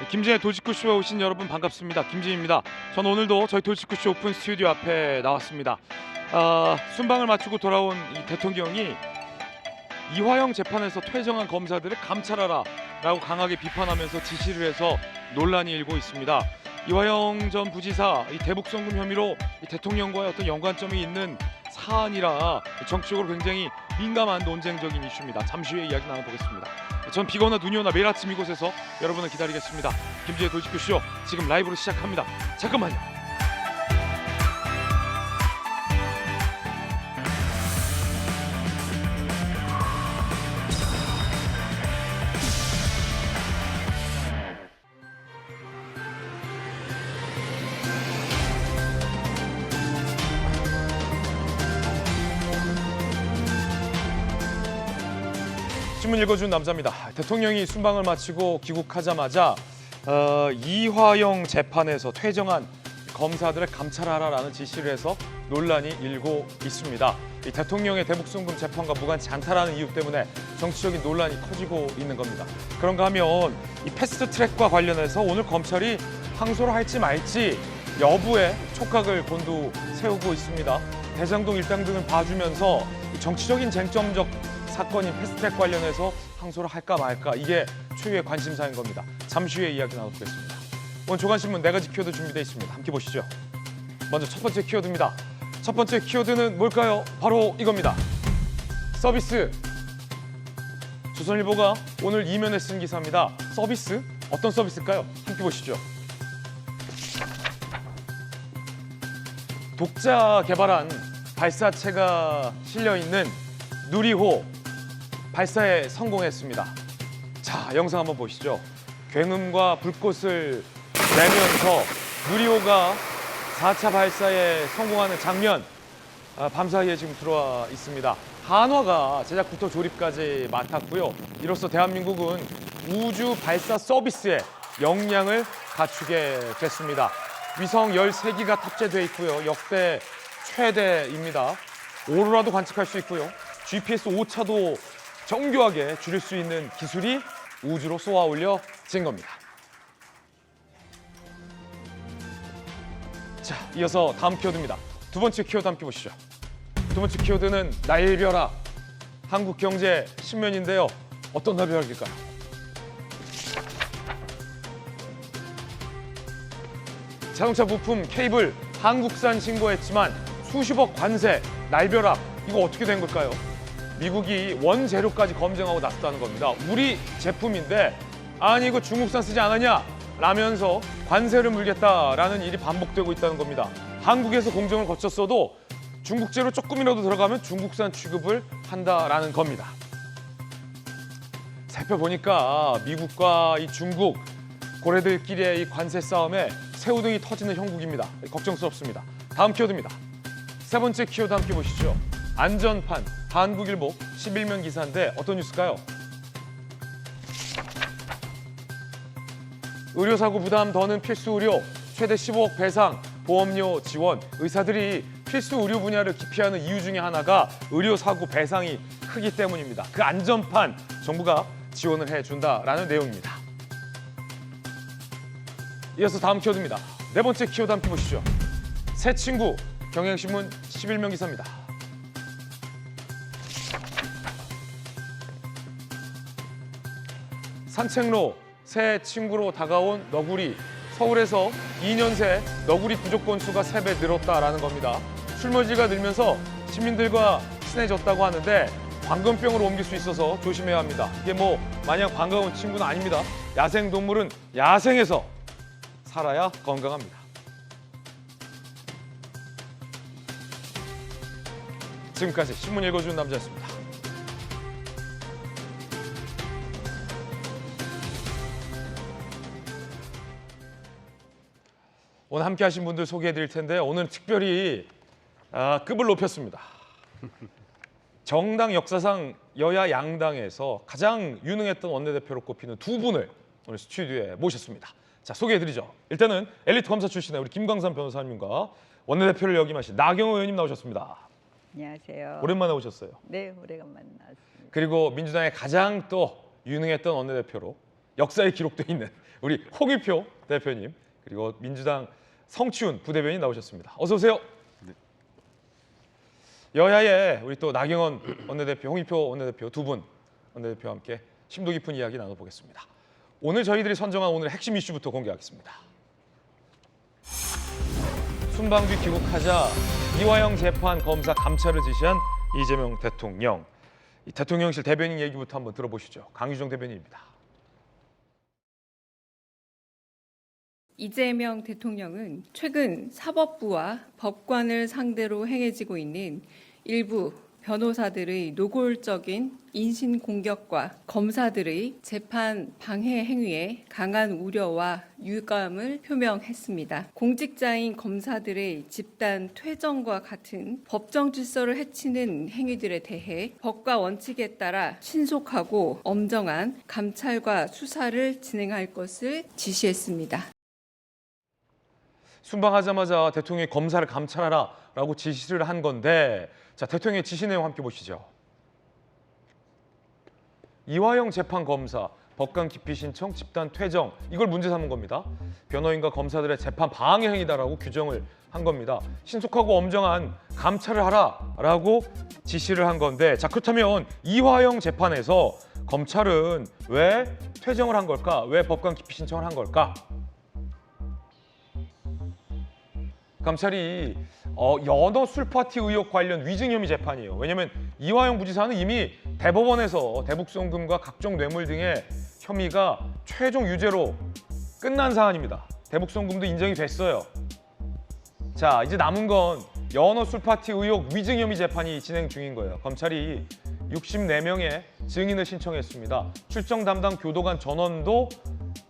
김진의 돌직구쇼에 오신 여러분 반갑습니다. 김진입니다. 전 오늘도 저희 돌직구쇼 오픈 스튜디오 앞에 나왔습니다. 순방을 마치고 돌아온 이 대통령이 이화영 재판에서 퇴정한 검사들을 감찰하라 라고 강하게 비판하면서 지시를 해서 논란이 일고 있습니다. 이화영 전 부지사 이 대북송금 혐의로 이 대통령과의 어떤 연관점이 있는 사안이라 정치적으로 굉장히 민감한 논쟁적인 이슈입니다. 잠시 후에 이야기 나눠보겠습니다. 전 비가 오나 눈이 오나 매일 아침 이곳에서 여러분을 기다리겠습니다. 김지의 돌직구쇼 지금 라이브로 시작합니다. 잠깐만요. 신문 읽어준 남자입니다. 대통령이 순방을 마치고 귀국하자마자 이화영 재판에서 퇴정한 검사들을 감찰하라라는 지시를 해서 논란이 일고 있습니다. 이 대통령의 대북송금 재판과 무관치 않다라는 이유 때문에 정치적인 논란이 커지고 있는 겁니다. 그런가 하면 이 패스트트랙과 관련해서 오늘 검찰이 항소를 할지 말지 여부에 촉각을 곤두세우고 있습니다. 대장동 일당 등을 봐주면서 정치적인 쟁점적 사건인 패스트트랙 관련해서 항소를 할까 말까 이게 최후의 관심사인 겁니다. 잠시 후에 이야기 나눠보겠습니다. 오늘 조간신문 4가지 키워드 준비되어 있습니다. 함께 보시죠. 먼저 첫 번째 키워드입니다. 첫 번째 키워드는 뭘까요? 바로 이겁니다. 서비스. 조선일보가 오늘 이면에 쓴 기사입니다. 서비스? 어떤 서비스일까요? 함께 보시죠. 독자 개발한 발사체가 실려있는 누리호 발사에 성공했습니다. 자, 영상 한번 보시죠. 굉음과 불꽃을 내면서 누리호가 4차 발사에 성공하는 장면 밤사이에 지금 들어와 있습니다. 한화가 제작부터 조립까지 맡았고요. 이로써 대한민국은 우주 발사 서비스에 역량을 갖추게 됐습니다. 위성 13기가 탑재되어 있고요. 역대 최대입니다. 오로라도 관측할 수 있고요. GPS 오차도 정교하게 줄일 수 있는 기술이 우주로 쏘아 올려진 겁니다. 자, 이어서 다음 키워드입니다. 두 번째 키워드 함께 보시죠. 두 번째 키워드는 날벼락. 한국경제 신문인데요. 어떤 날벼락일까요? 자동차 부품 케이블 한국산 신고했지만 수십억 관세, 날벼락. 이거 어떻게 된 걸까요? 미국이 원재료까지 검증하고 나섰다는 겁니다. 우리 제품인데 아니 이거 중국산 쓰지 않았냐? 라면서 관세를 물겠다라는 일이 반복되고 있다는 겁니다. 한국에서 공정을 거쳤어도 중국제로 조금이라도 들어가면 중국산 취급을 한다라는 겁니다. 살펴보니까 미국과 이 중국 고래들끼리의 이 관세 싸움에 새우등이 터지는 형국입니다. 걱정스럽습니다. 다음 키워드입니다. 세 번째 키워드 함께 보시죠. 안전판, 한국일보 11면 기사인데 어떤 뉴스일까요? 의료사고 부담 더는 필수 의료, 최대 15억 배상, 보험료 지원. 의사들이 필수 의료 분야를 기피하는 이유 중에 하나가 의료사고 배상이 크기 때문입니다. 그 안전판 정부가 지원을 해준다라는 내용입니다. 이어서 다음 키워드입니다. 네 번째 키워드 함께 보시죠. 새 친구, 경향신문 11면 기사입니다. 산책로, 새 친구로 다가온 너구리. 서울에서 2년 새 너구리 부족 건수가 3배 늘었다라는 겁니다. 출몰지가 늘면서 시민들과 친해졌다고 하는데 광견병으로 옮길 수 있어서 조심해야 합니다. 이게 뭐 마냥 반가운 친구는 아닙니다. 야생동물은 야생에서 살아야 건강합니다. 지금까지 신문 읽어주는 남자였습니다. 오늘 함께 하신 분들 소개해 드릴 텐데 오늘 특별히 급을 높였습니다. 정당 역사상 여야 양당에서 가장 유능했던 원내대표로 꼽히는 두 분을 오늘 스튜디오에 모셨습니다. 자, 소개해 드리죠. 일단은 엘리트 검사 출신의 우리 김광삼 변호사님과 원내대표를 역임하신 나경원 의원님 나오셨습니다. 안녕하세요. 오랜만에 오셨어요. 네, 오래간만에 나왔습니다. 그리고 민주당의 가장 또 유능했던 원내대표로 역사에 기록돼 있는 우리 홍익표 대표님 그리고 민주당 성치훈 부대변인 나오셨습니다. 어서 오세요. 네. 여야의 우리 또 나경원 원내대표, 홍익표 원내대표 두 분 원내대표와 함께 심도 깊은 이야기 나눠보겠습니다. 오늘 저희들이 선정한 오늘의 핵심 이슈부터 공개하겠습니다. 순방비 귀국하자 이화영 재판 검사 감찰을 지시한 이재명 대통령. 이 대통령실 대변인 얘기부터 한번 들어보시죠. 강유정 대변인입니다. 이재명 대통령은 최근 사법부와 법관을 상대로 행해지고 있는 일부 변호사들의 노골적인 인신 공격과 검사들의 재판 방해 행위에 강한 우려와 유감을 표명했습니다. 공직자인 검사들의 집단 퇴정과 같은 법정 질서를 해치는 행위들에 대해 법과 원칙에 따라 신속하고 엄정한 감찰과 수사를 진행할 것을 지시했습니다. 순방하자마자 대통령이 검사를 감찰하라라고 지시를 한 건데 자, 대통령의 지시 내용 함께 보시죠. 이화영 재판검사, 법관 기피 신청, 집단 퇴정 이걸 문제 삼은 겁니다. 변호인과 검사들의 재판 방해 행위다라고 규정을 한 겁니다. 신속하고 엄정한 감찰을 하라라고 지시를 한 건데 자, 그렇다면 이화영 재판에서 검찰은 왜 퇴정을 한 걸까? 왜 법관 기피 신청을 한 걸까? 감찰이 연어 술파티 의혹 관련 위증 혐의 재판이에요. 왜냐하면 이화영 부지사는 이미 대법원에서 대북송금과 각종 뇌물 등의 혐의가 최종 유죄로 끝난 사안입니다. 대북송금도 인정이 됐어요. 자, 이제 남은 건 연어 술파티 의혹 위증 혐의 재판이 진행 중인 거예요. 검찰이 64명의 증인을 신청했습니다. 출정 담당 교도관 전원도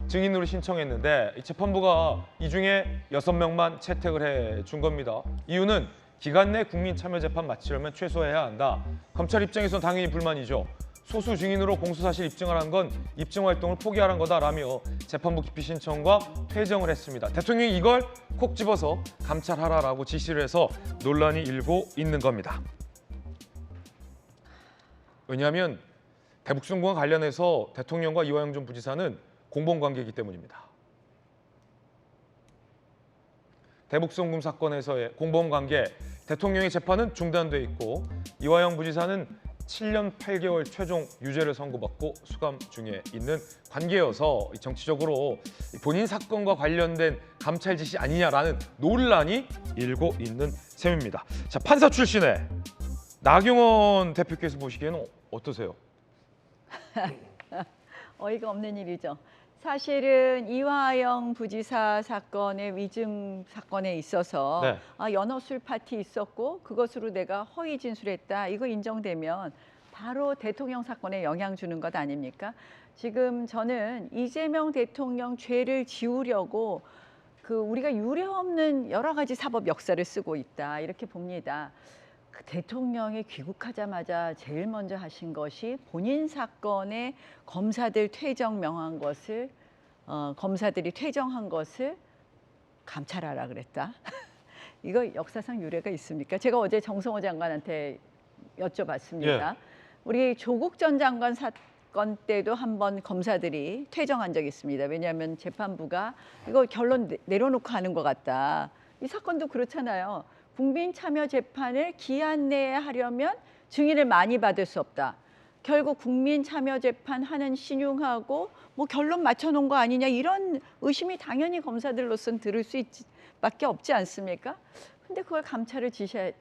증인으로 신청했는데 이 재판부가 이 중에 6명만 채택을 해준 겁니다. 이유는 기간 내 국민참여재판 마치려면 최소해야 한다. 검찰 입장에선 당연히 불만이죠. 소수 증인으로 공소사실 입증하라는 건 입증 활동을 포기하라는 거다라며 재판부 기피 신청과 퇴정을 했습니다. 대통령이 이걸 콕 집어서 감찰하라라고 지시를 해서 논란이 일고 있는 겁니다. 왜냐하면 대북송금과 관련해서 대통령과 이화영 전 부지사는 공범관계이기 때문입니다. 대북송금 사건에서의 공범관계, 대통령의 재판은 중단돼 있고 이화영 부지사는 7년 8개월 최종 유죄를 선고받고 수감 중에 있는 관계여서 정치적으로 본인 사건과 관련된 감찰 지시 아니냐라는 논란이 일고 있는 셈입니다. 자, 판사 출신의 나경원 대표께서 보시기에는 어떠세요? 어이가 없는 일이죠. 사실은 이화영 부지사 사건의 위증 사건에 있어서 네. 연어술 파티 있었고 그것으로 내가 허위 진술했다. 이거 인정되면 바로 대통령 사건에 영향 주는 것 아닙니까? 지금 저는 이재명 대통령 죄를 지우려고 우리가 유례없는 여러 가지 사법 역사를 쓰고 있다. 이렇게 봅니다. 대통령이 귀국하자마자 제일 먼저 하신 것이 본인 사건에 검사들 퇴정 명한 것을 검사들이 퇴정한 것을 감찰하라 그랬다. 이거 역사상 유례가 있습니까? 제가 어제 정성호 장관한테 여쭤봤습니다. 예. 우리 조국 전 장관 사건 때도 한번 검사들이 퇴정한 적이 있습니다. 왜냐하면 재판부가 이거 결론 내려놓고 하는 것 같다. 이 사건도 그렇잖아요. 국민참여재판을 기한 내에 하려면 증인을 많이 받을 수 없다. 결국 국민참여재판 하는 신용하고 뭐 결론 맞춰놓은 거 아니냐 이런 의심이 당연히 검사들로서는 들을 수 밖에 없지 않습니까? 근데 그걸 감찰을 지시했다.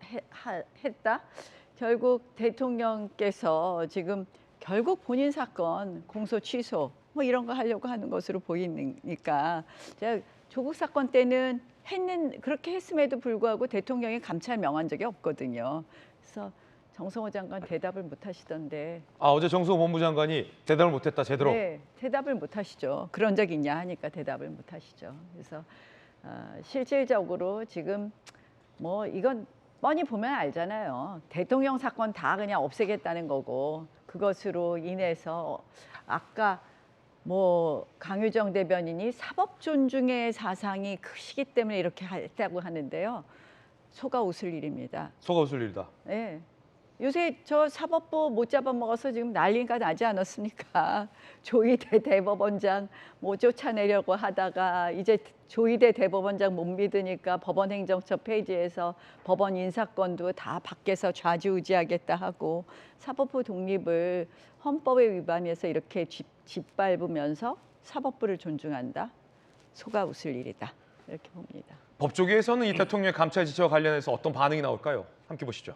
결국 대통령께서 지금 결국 본인 사건 공소 취소 뭐 이런 거 하려고 하는 것으로 보이니까 제가 조국 사건 때는 그렇게 했음에도 불구하고 대통령이 감찰 명한 적이 없거든요. 그래서 정성호 장관 대답을 못 하시던데. 어제 정성호 법무장관이 대답을 못했다 제대로. 네, 대답을 못 하시죠. 그런 적 있냐 하니까 대답을 못 하시죠. 그래서 실질적으로 지금 뭐 이건 뻔히 보면 알잖아요. 대통령 사건 다 그냥 없애겠다는 거고 그것으로 인해서 아까 뭐 강유정 대변인이 사법 존중의 사상이 크시기 때문에 이렇게 했다고 하는데요. 속아 웃을 일입니다. 속아 웃을 일이다. 네. 요새 저 사법부 못 잡아먹어서 지금 난리가 나지 않았습니까? 조희대 대법원장 뭐 쫓아내려고 하다가 이제 조희대 대법원장 못 믿으니까 법원 행정처 페이지에서 법원 인사권도 다 밖에서 좌지우지하겠다 하고 사법부 독립을 헌법에 위반해서 이렇게 짓밟으면서 사법부를 존중한다? 속아 웃을 일이다. 이렇게 봅니다. 법조계에서는 이 대통령의 감찰 지시와 관련해서 어떤 반응이 나올까요? 함께 보시죠.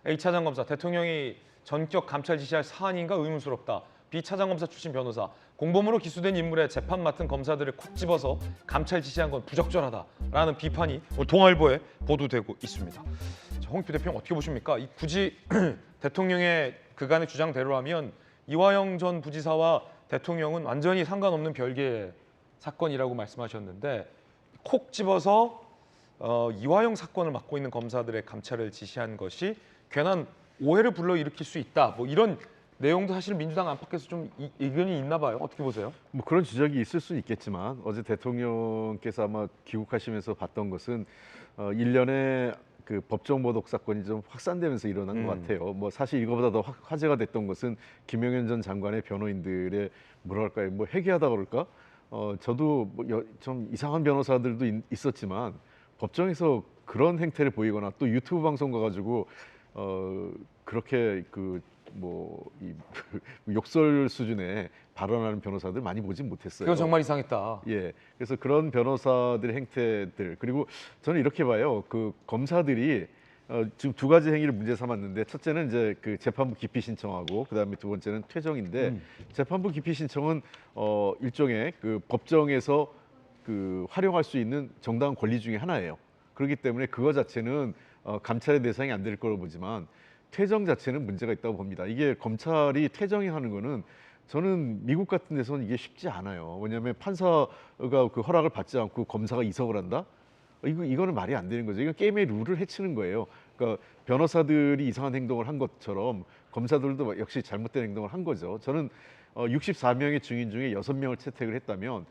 A 차장검사, 대통령이 전격 감찰 지시할 사안인가 의문스럽다. B 차장검사 출신 변호사, 공범으로 기소된 인물의 재판 맡은 검사들을 콕 집어서 감찰 지시한 건 부적절하다라는 비판이 오늘 동아일보에 보도되고 있습니다. 자, 홍익표 대표님 어떻게 보십니까? 굳이 대통령의 그간의 주장대로라면 이화영 전 부지사와 대통령은 완전히 상관없는 별개의 사건이라고 말씀하셨는데 콕 집어서 이화영 사건을 맡고 있는 검사들의 감찰을 지시한 것이 괜한 오해를 불러일으킬 수 있다. 뭐 이런 내용도 사실 민주당 안팎에서 좀 의견이 있나 봐요. 어떻게 보세요? 뭐 그런 지적이 있을 수 있겠지만 어제 대통령께서 아마 귀국하시면서 봤던 것은 일련의 그 법정보복 사건이 좀 확산되면서 일어난 것 같아요. 뭐 사실 이거보다 더 화제가 됐던 것은 김영현 전 장관의 변호인들의 뭐랄까요, 뭐 회개하다 그럴까? 저도 좀 이상한 변호사들도 있었지만 법정에서 그런 행태를 보이거나 또 유튜브 방송 가가지고 그렇게 이 욕설 수준의 발언하는 변호사들 많이 보진 못했어요. 그건 정말 이상했다. 예, 그래서 그런 변호사들의 행태들, 그리고 저는 이렇게 봐요. 그 검사들이 지금 두 가지 행위를 문제 삼았는데, 첫째는 이제 그 재판부 기피 신청하고 그다음에 두 번째는 퇴정인데, 재판부 기피 신청은 일종의 그 법정에서 그 활용할 수 있는 정당한 권리 중에 하나예요. 그렇기 때문에 그거 자체는 감찰의 대상이 안 될 거로 보지만, 퇴정 자체는 문제가 있다고 봅니다. 이게 검찰이 퇴정이 하는 거는 저는 미국 같은 데서는 이게 쉽지 않아요. 왜냐하면 판사가 그 허락을 받지 않고 검사가 이석을 한다? 이거는 말이 안 되는 거죠. 이건 게임의 룰을 해치는 거예요. 그러니까 변호사들이 이상한 행동을 한 것처럼 검사들도 역시 잘못된 행동을 한 거죠. 저는 64명의 증인 중에 6명을 채택을 했다면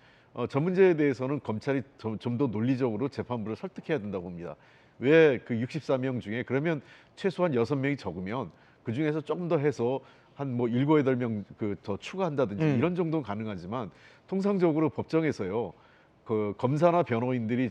저 문제에 대해서는 검찰이 좀 더 논리적으로 재판부를 설득해야 된다고 봅니다. 왜 그 64명 중에 그러면 최소한 6명이 적으면 그 중에서 조금 더 해서 한 뭐 7, 8명 더 추가한다든지 이런 정도는 가능하지만, 통상적으로 법정에서요, 그 검사나 변호인들이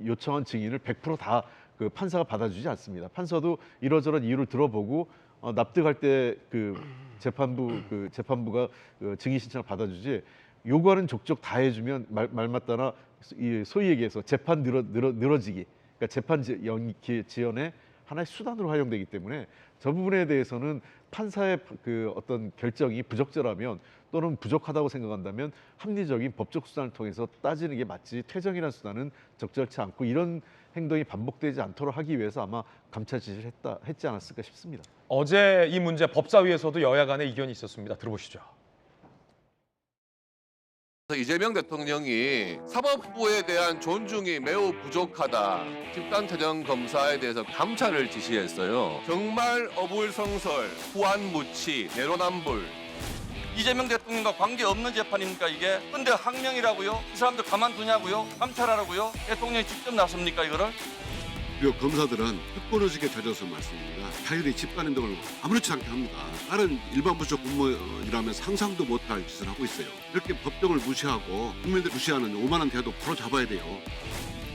요청한 증인을 100% 다 그 판사가 받아주지 않습니다. 판사도 이러저런 이유를 들어보고 납득할 때 그 재판부가 그 증인 신청을 받아주지, 요구하는 족족 다 해주면 말 맞다나 소위 얘기해서 재판 늘어지기, 그러니까 재판 지연의 하나의 수단으로 활용되기 때문에 저 부분에 대해서는 판사의 그 어떤 결정이 부적절하면 또는 부족하다고 생각한다면 합리적인 법적 수단을 통해서 따지는 게 맞지, 퇴정이라는 수단은 적절치 않고 이런 행동이 반복되지 않도록 하기 위해서 아마 감찰 지시를 했지 않았을까 싶습니다. 어제 이 문제 법사위에서도 여야 간의 이견이 있었습니다. 들어보시죠. 이재명 대통령이 사법부에 대한 존중이 매우 부족하다. 집단퇴정 검사에 대해서 감찰을 지시했어요. 정말 어불성설, 후안무치, 내로남불. 이재명 대통령과 관계없는 재판입니까 이게? 근데 항명이라고요? 이 사람들 가만두냐고요? 감찰하라고요? 대통령이 직접 나섭니까 이거를? 그리고 검사들은 흑버러지게 다져서 말씀입니다. 자율이 집단행동을 아무렇지 않게 합니다. 다른 일반 부적 공무원이라면 상상도 못할 짓을 하고 있어요. 이렇게 법정을 무시하고 국민들 무시하는 오만한 태도 바로 잡아야 돼요.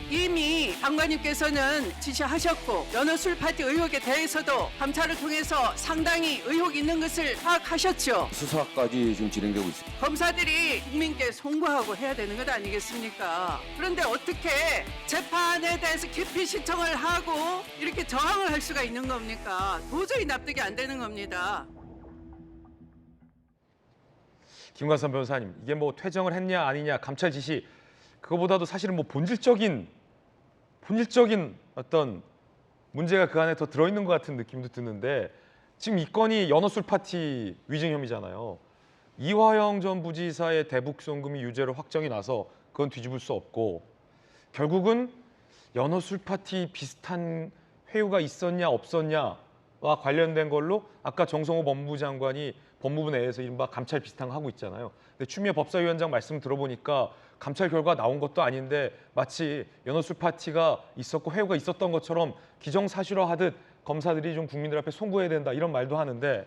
이미 장관님께서는 지시하셨고 연어술 파티 의혹에 대해서도 감찰을 통해서 상당히 의혹이 있는 것을 파악하셨죠. 수사까지 지금 진행되고 있습니다. 검사들이 국민께 송구하고 해야 되는 것 아니겠습니까? 그런데 어떻게 재판에 대해서 기피 신청을 하고 이렇게 저항을 할 수가 있는 겁니까? 도저히 납득이 안 되는 겁니다. 김관선 변호사님, 이게 뭐 퇴정을 했냐 아니냐, 감찰 지시, 그거보다도 사실은 뭐 본질적인 어떤 문제가 그 안에 더 들어있는 것 같은 느낌도 드는데, 지금 이 건이 연어술 파티 위증 혐의잖아요. 이화영 전 부지사의 대북 송금이 유죄로 확정이 나서 그건 뒤집을 수 없고, 결국은 연어술 파티 비슷한 회유가 있었냐 없었냐와 관련된 걸로 아까 정성호 법무부 장관이 법무부 내에서 이른바 감찰 비슷한 거 하고 있잖아요. 근데 추미애 법사위원장 말씀 들어보니까 감찰 결과 나온 것도 아닌데 마치 연어술 파티가 있었고 회유가 있었던 것처럼 기정사실화하듯 검사들이 좀 국민들 앞에 송구해야 된다 이런 말도 하는데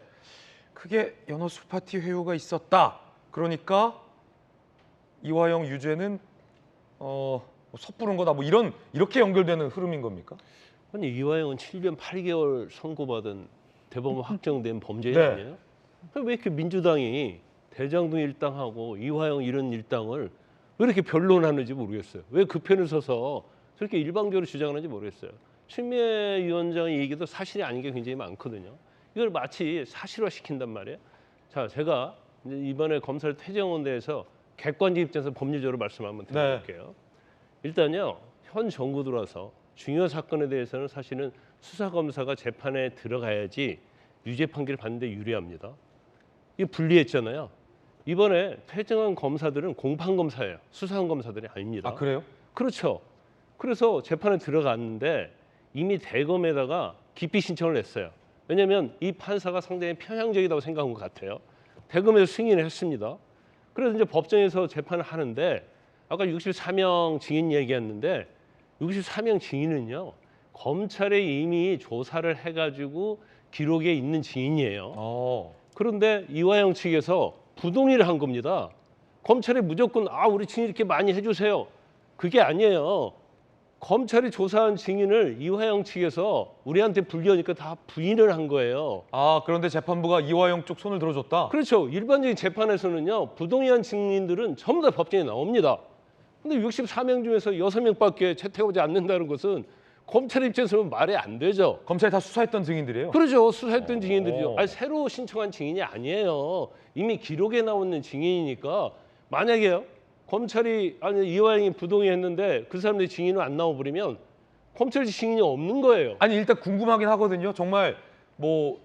그게 연어수 파티 회유가 있었다. 그러니까 이화영 유죄는 섣부른 거다. 뭐 이렇게 연결되는 흐름인 겁니까? 아니 이화영은 7년 8개월 선고받은 대법원 확정된 범죄인 네. 아니에요? 왜 이렇게 민주당이 대장동 일당하고 이화영 이런 일당을 왜 이렇게 변론하는지 모르겠어요. 왜 그 편을 서서 저렇게 일방적으로 주장하는지 모르겠어요. 추미애 위원장의 얘기도 사실이 아닌 게 굉장히 많거든요. 이걸 마치 사실화시킨단 말이에요. 자, 제가 이제 이번에 검찰 퇴정원에 대해서 객관적 입장에서 법률적으로 말씀 한번 드려볼게요. 일단요, 현 정부 들어서 중요 사건에 대해서는 사실은 수사검사가 재판에 들어가야지 유죄 판결을 받는데 유리합니다. 이게 불리했잖아요. 이번에 퇴정한 검사들은 공판검사예요. 수사한 검사들이 아닙니다. 아 그래요? 그렇죠. 그래서 재판에 들어갔는데 이미 대검에다가 기피 신청을 냈어요. 왜냐하면 이 판사가 상당히 편향적이라고 생각한 것 같아요. 대검에서 승인을 했습니다. 그래서 이제 법정에서 재판을 하는데 아까 64명 증인 얘기했는데 64명 증인은요. 검찰에 이미 조사를 해가지고 기록에 있는 증인이에요. 그런데 이화영 측에서 부동의를 한 겁니다. 검찰이 무조건 우리 증인 이렇게 많이 해주세요. 그게 아니에요. 검찰이 조사한 증인을 이화영 측에서 우리한테 불리하니까 다 부인을 한 거예요. 아 그런데 재판부가 이화영 쪽 손을 들어줬다. 그렇죠. 일반적인 재판에서는요. 부동의한 증인들은 전부 다 법정에 나옵니다. 근데 64명 중에서 6명밖에 채택하지 않는다는 것은 검찰 입장에서는 말이 안 되죠. 검찰이 다 수사했던 증인들이에요. 그렇죠. 수사했던 증인들이죠. 아니, 새로 신청한 증인이 아니에요. 이미 기록에 나오는 증인이니까 만약에요. 검찰이 이화영이 부동의했는데 그 사람들이 증인은 안 나와버리면 검찰 증인이 없는 거예요. 아니 일단 궁금하긴 하거든요. 정말 뭐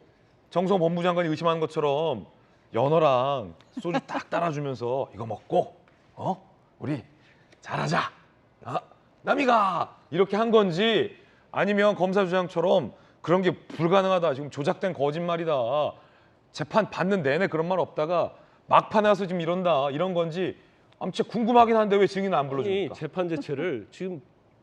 정성 법무장관이 의심하는 것처럼 연어랑 소주 딱 따라주면서 이거 먹고 우리 잘하자. 남이가 이렇게 한 건지 아니면 검사 주장처럼 그런 게 불가능하다. 지금 조작된 거짓말이다. 재판 받는 내내 그런 말 없다가 막판에 와서 지금 이런다. 이런 건지 진짜 궁금하긴 한데 왜 증인을 안 이 불러줍니까? 재판 자체를 지금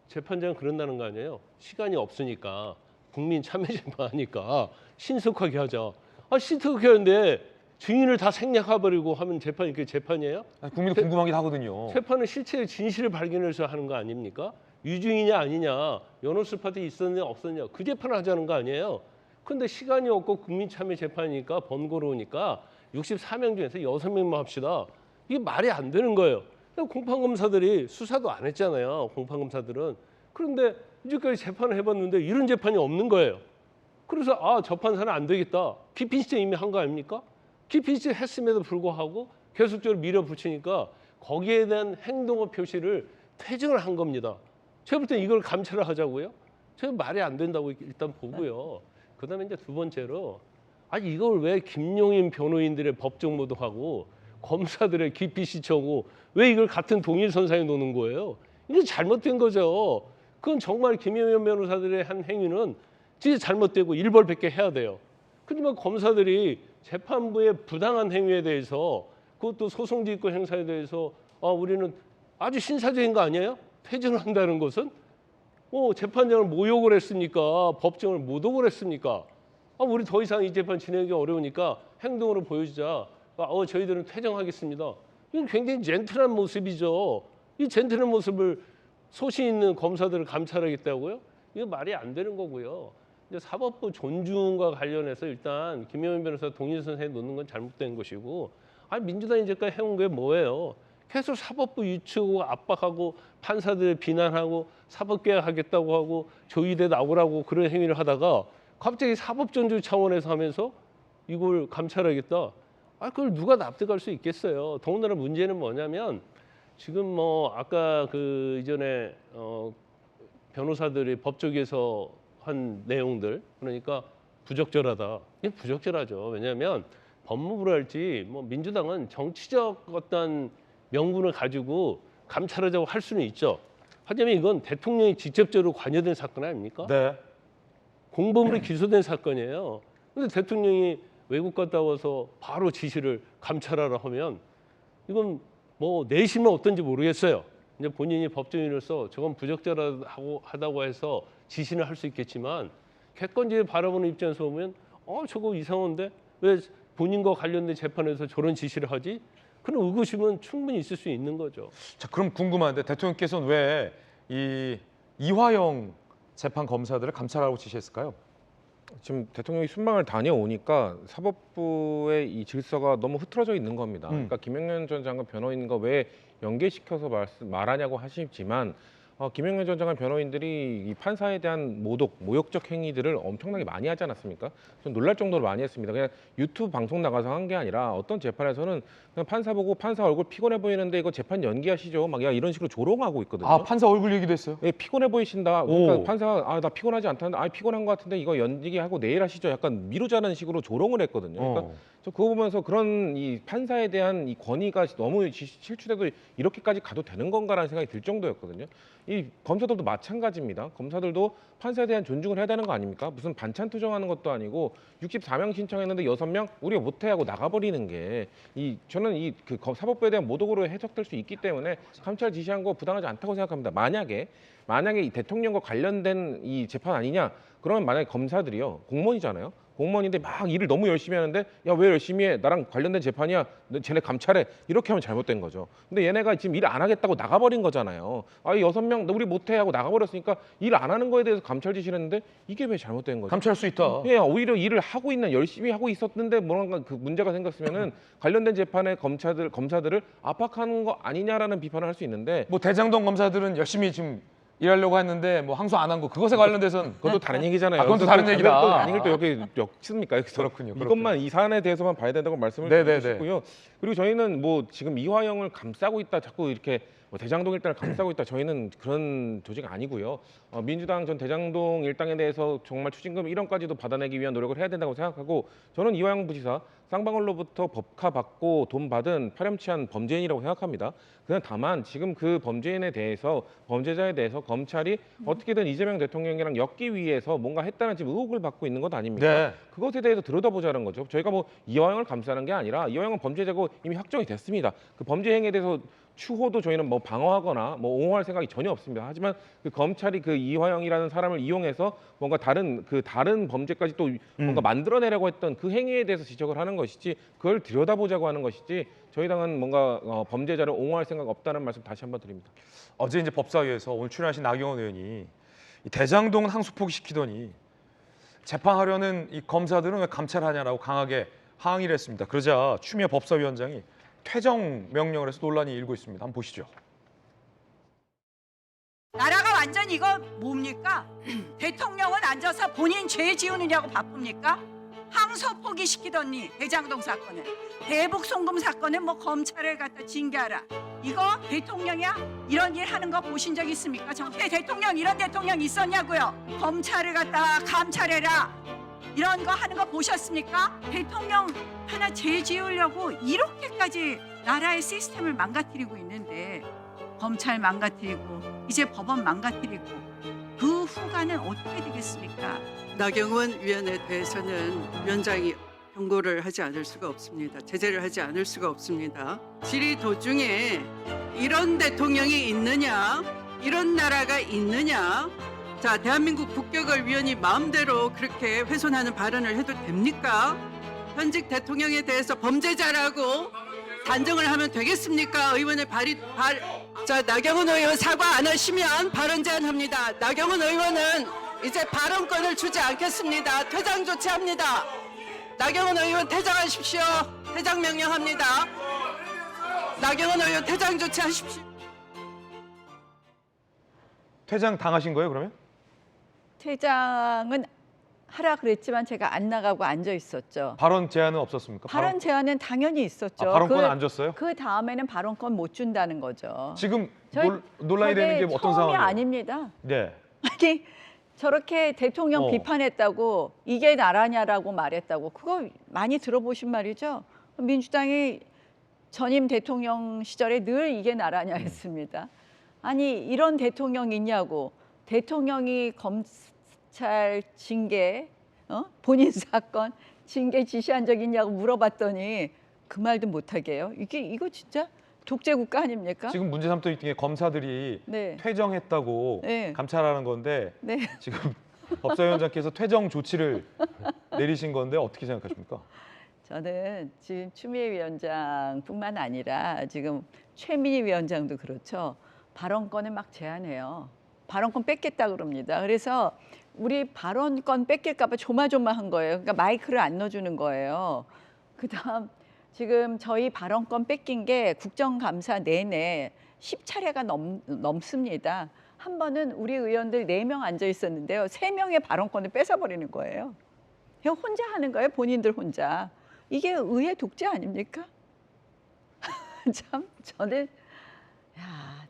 재판장은 그런다는 거 아니에요. 시간이 없으니까 국민 참여 재판하니까 신속하게 하자. 신속하게 하는데 증인을 다 생략해버리고 하면 재판이 그게 재판이에요? 국민이 궁금하긴 하거든요. 재판은 실체의 진실을 발견해서 하는 거 아닙니까? 유증이냐 아니냐, 연호수 파티 있었냐 없었냐 그 재판을 하자는 거 아니에요? 근데 시간이 없고 국민 참여 재판이니까 번거로우니까 64명 중에서 6명만 합시다. 이게 말이 안 되는 거예요. 공판검사들이 수사도 안 했잖아요. 공판검사들은. 그런데 이제까지 재판을 해봤는데 이런 재판이 없는 거예요. 그래서 저 판사는 안 되겠다. 기피 신청 이미 한 거 아닙니까? 기피 신청 했음에도 불구하고 계속적으로 밀어붙이니까 거기에 대한 행동의 표시를 퇴정을 한 겁니다. 제가 볼 때 이걸 감찰을 하자고요? 제가 말이 안 된다고 일단 보고요. 그다음에 이제 두 번째로 이걸 왜 김용인 변호인들의 법정 모독하고 검사들의 기피 신청하고 왜 이걸 같은 동일선상에 놓는 거예요? 이게 잘못된 거죠. 그건 정말 김용인 변호사들의 한 행위는 진짜 잘못되고 일벌백계 해야 돼요. 하지만 검사들이 재판부의 부당한 행위에 대해서 그것도 소송지휘권 행사에 대해서 우리는 아주 신사적인 거 아니에요? 퇴정을 한다는 것은 재판장을 모욕을 했습니까? 법정을 모독을 했습니까? 우리 더 이상 이 재판 진행하기 어려우니까 행동으로 보여주자. 저희들은 퇴정하겠습니다. 이건 굉장히 젠틀한 모습이죠. 이 젠틀한 모습을 소신 있는 검사들을 감찰하겠다고요? 이거 말이 안 되는 거고요. 이제 사법부 존중과 관련해서 일단 김용인 변호사 동일선상에 놓는 건 잘못된 것이고 민주당이 이제까지 해온 게 뭐예요? 계속 사법부 유치하고 압박하고 판사들 비난하고 사법개혁하겠다고 하고 조의대 나오라고 그런 행위를 하다가 갑자기 사법존중 차원에서 하면서 이걸 감찰하겠다. 그걸 누가 납득할 수 있겠어요. 더군다나 문제는 뭐냐면 지금 아까 그 이전에 변호사들이 법조계에서 한 내용들 그러니까 부적절하다. 이게 부적절하죠. 왜냐하면 법무부를 할지 민주당은 정치적 어떤 명분을 가지고 감찰하자고 할 수는 있죠. 하지만 이건 대통령이 직접적으로 관여된 사건 아닙니까? 네. 공범으로 기소된 사건이에요. 그런데 대통령이 외국 갔다 와서 바로 지시를 감찰하라 하면 이건 내심은 어떤지 모르겠어요. 이제 본인이 법조인으로서 저건 부적절하다고 해서 지시는 할 수 있겠지만 객관적으로 바라보는 입장에서 보면 저거 이상한데 왜 본인과 관련된 재판에서 저런 지시를 하지? 그런 의구심은 충분히 있을 수 있는 거죠. 자, 그럼 궁금한데 대통령께서는 왜 이 이화영 재판 검사들을 감찰하라고 지시했을까요? 지금 대통령이 순방을 다녀오니까 사법부의 이 질서가 너무 흐트러져 있는 겁니다. 그러니까 김영란 전 장관 변호인과 왜 연계시켜서 말하냐고 하시지만 김영란 전 장관 변호인들이 이 판사에 대한 모욕적 행위들을 엄청나게 많이 하지 않았습니까? 좀 놀랄 정도로 많이 했습니다. 그냥 유튜브 방송 나가서 한 게 아니라 어떤 재판에서는 그냥 판사 보고 판사 얼굴 피곤해 보이는데 이거 재판 연기하시죠? 막 이런 식으로 조롱하고 있거든요. 아, 판사 얼굴 얘기도 했어요? 예, 피곤해 보이신다. 그러니까 오. 판사가 나 피곤하지 않다는데 피곤한 것 같은데 이거 연기하고 내일 하시죠. 약간 미루자는 식으로 조롱을 했거든요. 그러니까 저 그거 보면서 그런 이 판사에 대한 이 권위가 너무 실추돼도 이렇게까지 가도 되는 건가라는 생각이 들 정도였거든요. 이 검사들도 마찬가지입니다. 검사들도 판사에 대한 존중을 해야 되는 거 아닙니까? 무슨 반찬 투정하는 것도 아니고 64명 신청했는데 6명 우리가 못해 하고 나가버리는 게 저는 그 사법부에 대한 모독으로 해석될 수 있기 때문에 감찰 지시한 거 부당하지 않다고 생각합니다. 만약에 이 대통령과 관련된 이 재판 아니냐? 그러면 만약에 검사들이요 공무원이잖아요. 공무원인데 막 일을 너무 열심히 하는데 야, 왜 열심히 해? 나랑 관련된 재판이야. 너 쟤네 감찰해. 이렇게 하면 잘못된 거죠. 근데 얘네가 지금 일 안 하겠다고 나가버린 거잖아요. 이 6명 너 우리 못해 하고 나가버렸으니까 일 안 하는 거에 대해서 감찰 지시를 했는데 이게 왜 잘못된 거죠? 감찰할 수 있다. 예, 오히려 일을 하고 있는 열심히 하고 있었는데 뭔가 그 문제가 생겼으면은 관련된 재판의 검사들을 압박하는 거 아니냐라는 비판을 할 수 있는데 뭐 대장동 검사들은 열심히 지금 일하려고 했는데 뭐 항소 안 한 거 그것에 관련돼서는 그것도 다른 얘기잖아요. 그건 또 다른 얘기다. 또 아닌 걸 또 여기 엮습니까? 여기서 그렇군요. 이것만 이 사안에 대해서만 봐야 된다고 말씀을 네네네. 드리고요. 그리고 저희는 뭐 지금 이화영을 감싸고 있다, 자꾸 이렇게 뭐 대장동 일당을 감싸고 있다. 저희는 그런 조직 아니고요. 민주당 전 대장동 일당에 대해서 정말 추징금 1원까지도 받아내기 위한 노력을 해야 된다고 생각하고 저는 이화영 부지사 쌍방울로부터 법카 받고 돈 받은 파렴치한 범죄인이라고 생각합니다. 그냥 다만 지금 그 범죄자에 대해서 검찰이 어떻게든 이재명 대통령이랑 엮기 위해서 뭔가 했다는 지금 의혹을 받고 있는 것 아닙니까? 네. 그것에 대해서 들여다보자는 거죠. 저희가 뭐 이화영을 감싸는 게 아니라 이화영은 범죄자고 이미 확정이 됐습니다. 그 범죄 행위에 대해서 추호도 저희는 뭐 방어하거나 뭐 옹호할 생각이 전혀 없습니다. 하지만 그 검찰이 그 이화영이라는 사람을 이용해서 뭔가 다른 범죄까지 또 뭔가 만들어내려고 했던 그 행위에 대해서 지적을 하는 것이지 그걸 들여다보자고 하는 것이지 저희 당은 뭔가 범죄자를 옹호할 생각 없다는 말씀 다시 한번 드립니다. 어제 이제 법사위에서 오늘 출연하신 나경원 의원이 이 대장동은 항소 포기시키더니 재판하려는 이 검사들은 왜 감찰하냐라고 강하게 항의를 했습니다. 그러자 추미애 법사위원장이 퇴정 명령을 해서 논란이 일고 있습니다. 한번 보시죠. 나라가 완전 이거 뭡니까? 대통령은 앉아서 본인 죄 지우느냐고 바쁩니까? 항소 포기시키더니 대장동 사건을 대북 송금 사건은 뭐 검찰을 갖다 징계하라. 이거 대통령이야? 이런 일 하는 거 보신 적 있습니까? 정태 대통령 이런 대통령 있었냐고요? 검찰을 갖다가 감찰해라. 이런 거 하는 거 보셨습니까? 대통령 하나 죄 지으려고 이렇게까지 나라의 시스템을 망가뜨리고 있는데 검찰 망가뜨리고 이제 법원 망가뜨리고 그 후가는 어떻게 되겠습니까? 나경원 위원에 대해서는 위원장이 경고를 하지 않을 수가 없습니다. 제재를 하지 않을 수가 없습니다. 질의 도중에 이런 대통령이 있느냐, 이런 나라가 있느냐, 자, 대한민국 국격을 위원이 마음대로 그렇게 훼손하는 발언을 해도 됩니까? 현직 대통령에 대해서 범죄자라고 단정을 하면 되겠습니까? 의원의 자, 나경원 의원 사과 안 하시면 발언 제한합니다. 나경원 의원은 이제 발언권을 주지 않겠습니다. 퇴장 조치합니다. 나경원 의원 퇴장하십시오. 퇴장 명령합니다. 나경원 의원 퇴장 조치하십시오. 퇴장 당하신 거예요, 그러면? 퇴장은 하라 그랬지만 제가 안 나가고 앉아 있었죠. 발언 제한은 없었습니까? 발언 제한은 당연히 있었죠. 발언권은 안 줬어요? 그 다음에는 발언권 못 준다는 거죠. 지금 저희- 논란이 되는 게 어떤 처음이 상황이에요? 아닙니다. 네. 아니 저렇게 대통령 비판했다고 이게 나라냐라고 말했다고 그거 많이 들어보신 말이죠. 민주당이 전임 대통령 시절에 늘 이게 나라냐 했습니다. 아니 이런 대통령 있냐고. 대통령이 검찰 징계, 본인 사건 징계 지시한 적 있냐고 물어봤더니 그 말도 못하게요. 이거 진짜 독재 국가 아닙니까? 지금 문제 삼고 있는 게 검사들이 네. 퇴정했다고 네. 감찰하는 건데 네. 지금 법사위원장께서 퇴정 조치를 내리신 건데 어떻게 생각하십니까? 저는 지금 추미애 위원장뿐만 아니라 지금 최민희 위원장도 그렇죠. 발언권을 막 제한해요. 발언권 뺏겠다 그럽니다. 그래서 우리 발언권 뺏길까 봐 조마조마한 거예요. 그러니까 마이크를 안 넣어주는 거예요. 그다음 지금 저희 발언권 뺏긴 게 국정감사 내내 10차례가 넘습니다. 한 번은 우리 의원들 4명 앉아 있었는데요. 3명의 발언권을 뺏어버리는 거예요. 그냥 혼자 하는 거예요. 본인들 혼자. 이게 의회 독재 아닙니까? 참 저는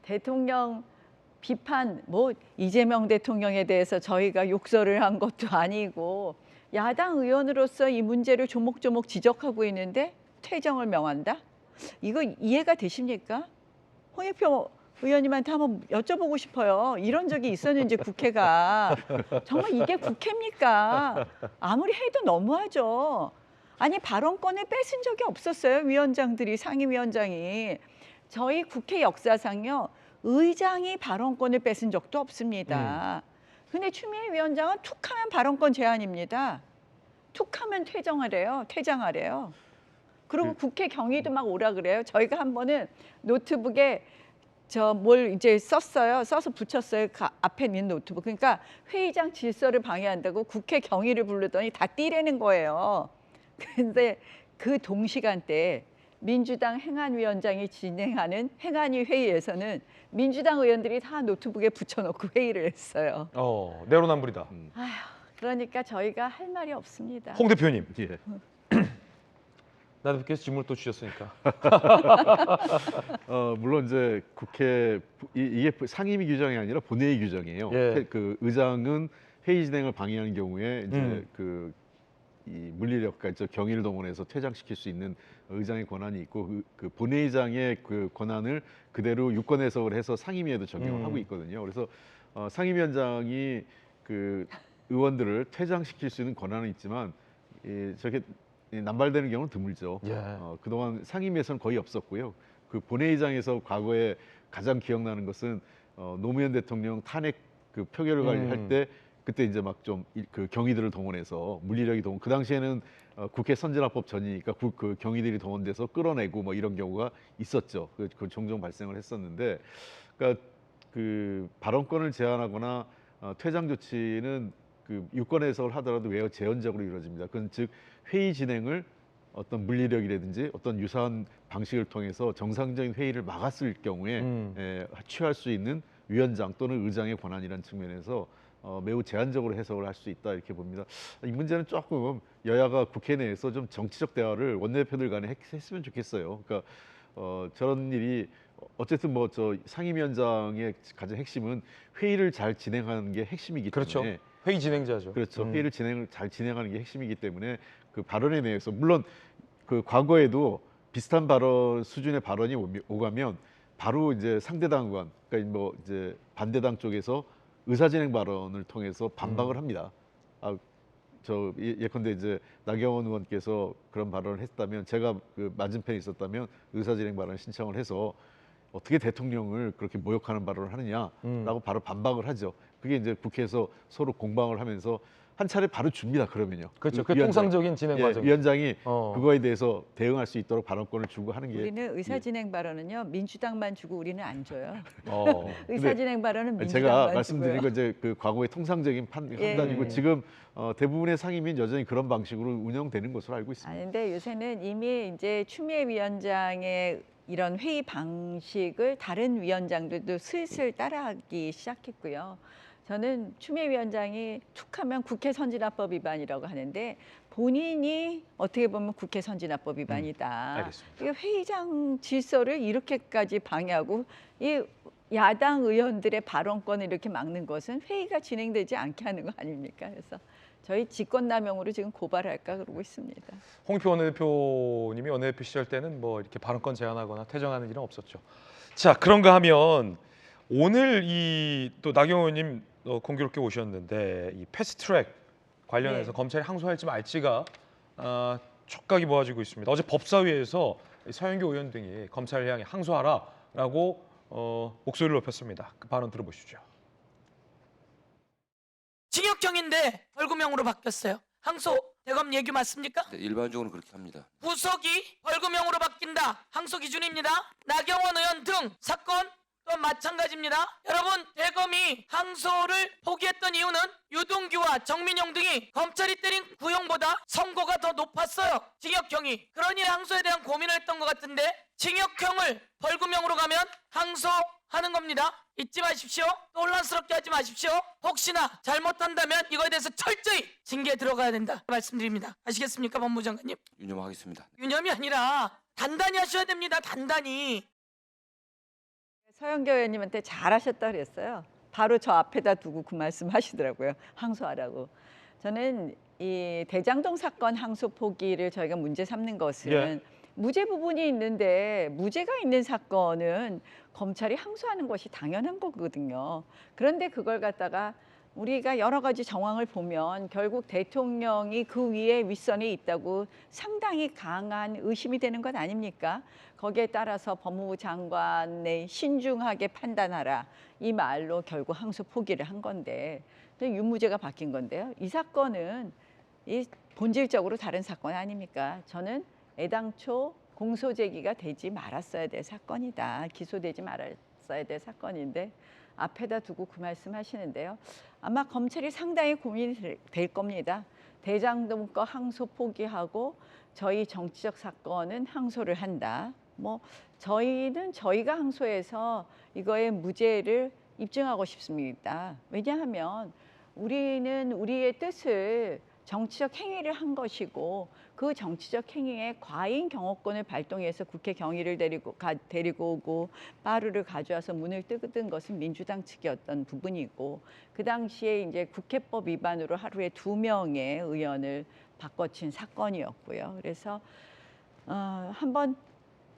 대통령 비판 뭐 이재명 대통령에 대해서 저희가 욕설을 한 것도 아니고 야당 의원으로서 이 문제를 조목조목 지적하고 있는데 퇴정을 명한다? 이거 이해가 되십니까? 홍영표 의원님한테 한번 여쭤보고 싶어요. 이런 적이 있었는지 국회가. 정말 이게 국회입니까? 아무리 해도 너무하죠. 아니 발언권을 뺏은 적이 없었어요. 위원장들이 상임위원장이. 저희 국회 역사상요. 의장이 발언권을 뺏은 적도 없습니다. 근데 추미애 위원장은 툭하면 발언권 제한입니다. 툭하면 퇴정하래요. 퇴장하래요. 그리고 국회 경위도 막 오라 그래요. 저희가 한 번은 노트북에 뭘 이제 썼어요. 써서 붙였어요. 그 앞에 있는 노트북. 그러니까 회의장 질서를 방해한다고 국회 경위를 부르더니 다 띠래는 거예요. 근데 그 동시간대에 민주당 행안위원장이 진행하는 행안위 회의에서는 민주당 의원들이 다 노트북에 붙여놓고 회의를 했어요. 내로남불이다. 아휴, 그러니까 저희가 할 말이 없습니다. 홍 대표님. 예. 나 대표께서 질문을 또 주셨으니까. 물론 이제 국회 이게 상임위 규정이 아니라 본회의 규정이에요. 예. 그 의장은 회의 진행을 방해하는 경우에 이제 이 물리력과 경위를 동원해서 퇴장시킬 수 있는 의장의 권한이 있고 그 본회의장의 그 권한을 그대로 유권 해석을 해서 상임위에도 적용을 하고 있거든요. 그래서 상임위원장이 그 의원들을 퇴장시킬 수 있는 권한은 있지만 저게 남발되는 경우는 드물죠. 예. 그동안 상임위에서는 거의 없었고요. 그 본회의장에서 과거에 가장 기억나는 것은 노무현 대통령 탄핵 그 표결을 할 때 그때 이제 막 좀 그 경위들을 동원해서 물리력이 그 당시에는 국회 선진화법 전이니까 그 경위들이 동원돼서 끌어내고 뭐 이런 경우가 있었죠. 그 종종 발생을 했었는데, 그러니까 그 발언권을 제한하거나 퇴장 조치는 그 유권 해석을 하더라도 매우 제한적으로 이루어집니다. 그건 즉 회의 진행을 어떤 물리력이라든지 어떤 유사한 방식을 통해서 정상적인 회의를 막았을 경우에 취할 수 있는 위원장 또는 의장의 권한이라는 측면에서 매우 제한적으로 해석을 할 수 있다 이렇게 봅니다. 이 문제는 조금 여야가 국회 내에서 좀 정치적 대화를 원내대표들 간에 했으면 좋겠어요. 그러니까 저런 일이 어쨌든 뭐 저 상임위원장의 가장 핵심은 회의를 잘 진행하는 게 핵심이기 그렇죠. 때문에 회의 진행자죠. 그렇죠. 회의를 잘 진행하는 게 핵심이기 때문에 그 발언에 대해서 물론 그 과거에도 비슷한 발언 수준의 발언이 오가면 바로 이제 상대당 의원, 그러니까 뭐 이제 반대당 쪽에서 의사진행 발언을 통해서 반박을 합니다. 예컨대 이제 나경원 의원께서 그런 발언을 했다면 제가 그 맞은편에 있었다면 의사진행 발언 신청을 해서 어떻게 대통령을 그렇게 모욕하는 발언을 하느냐라고 바로 반박을 하죠. 그게 이제 국회에서 서로 공방을 하면서 한 차례 바로 줍니다. 그러면요. 그렇죠. 그 통상적인 진행 과정. 위원장이 그거에 대해서 대응할 수 있도록 발언권을 주고 하는 게. 우리는 의사진행 발언은요 민주당만 주고 우리는 안 줘요. 어. 의사진행 발언은 민주당만 제가 말씀드린 건 이제 그 과거의 통상적인 판단이고 지금 대부분의 상임위는 여전히 그런 방식으로 운영되는 것으로 알고 있습니다. 그런데 요새는 이미 이제 추미애 위원장의 이런 회의 방식을 다른 위원장들도 슬슬 따라하기 시작했고요. 저는 추미애 위원장이 툭하면 국회 선진화법 위반이라고 하는데 본인이 어떻게 보면 국회 선진화법 위반이다. 알겠습니다. 이게 회의장 질서를 이렇게까지 방해하고 이 야당 의원들의 발언권을 이렇게 막는 것은 회의가 진행되지 않게 하는 거 아닙니까? 그래서 저희 직권남용으로 지금 고발할까 그러고 있습니다. 홍익표 원내대표님이 원내대표 시절 때는 뭐 이렇게 발언권 제한하거나 퇴정하는 일은 없었죠. 자, 그런가 하면 오늘 이 또 나경원 의원님 공교롭게 오셨는데 이 패스트트랙 관련해서 검찰이 항소할지 말지가 촉각이 모아지고 있습니다. 어제 법사위에서 서영교 의원 등이 검찰을 향해 항소하라라고 목소리를 높였습니다. 그 발언 들어보시죠. 징역형인데 벌금형으로 바뀌었어요. 항소 대검 얘기 맞습니까? 네, 일반적으로 그렇게 합니다. 구속이 벌금형으로 바뀐다. 항소 기준입니다. 나경원 의원 등 사건 또 마찬가지입니다. 여러분, 대검이 항소를 포기했던 이유는 유동규와 정민용 등이 검찰이 때린 구형보다 선고가 더 높았어요. 징역형이. 그러니 항소에 대한 고민을 했던 것 같은데 징역형을 벌금형으로 가면 항소하는 겁니다. 잊지 마십시오. 또 혼란스럽게 하지 마십시오. 혹시나 잘못한다면 이거에 대해서 철저히 징계에 들어가야 된다 말씀드립니다. 아시겠습니까, 법무장관님? 유념하겠습니다. 유념이 아니라 단단히 하셔야 됩니다. 단단히. 서영교 의원님한테 잘하셨다 그랬어요. 바로 저 앞에다 두고 그 말씀 하시더라고요. 항소하라고. 저는 이 대장동 사건 항소 포기를 저희가 문제 삼는 것은 예. 무죄 부분이 있는데 무죄가 있는 사건은 검찰이 항소하는 것이 당연한 거거든요. 그런데 그걸 갖다가 우리가 여러 가지 정황을 보면 결국 대통령이 그 위에 윗선에 있다고 상당히 강한 의심이 되는 것 아닙니까? 거기에 따라서 법무부 장관의 신중하게 판단하라 이 말로 결국 항소 포기를 한 건데 유무죄가 바뀐 건데요. 이 사건은 이 본질적으로 다른 사건 아닙니까? 저는 애당초 공소 제기가 되지 말았어야 될 사건이다. 기소되지 말았어야 될 사건인데 앞에다 두고 그 말씀 하시는데요. 아마 검찰이 상당히 고민이 될 겁니다. 대장동 거 항소 포기하고 저희 정치적 사건은 항소를 한다. 뭐 저희는 저희가 항소해서 이거의 무죄를 입증하고 싶습니다. 왜냐하면 우리는 우리의 뜻을 정치적 행위를 한 것이고 그 정치적 행위에 과잉 경호권을 발동해서 국회 경위를 데리고 오고 빠루를 가져와서 문을 뜯은 것은 민주당 측이었던 부분이고 그 당시에 이제 국회법 위반으로 하루에 2명의 의원을 바꿔친 사건이었고요. 그래서 한번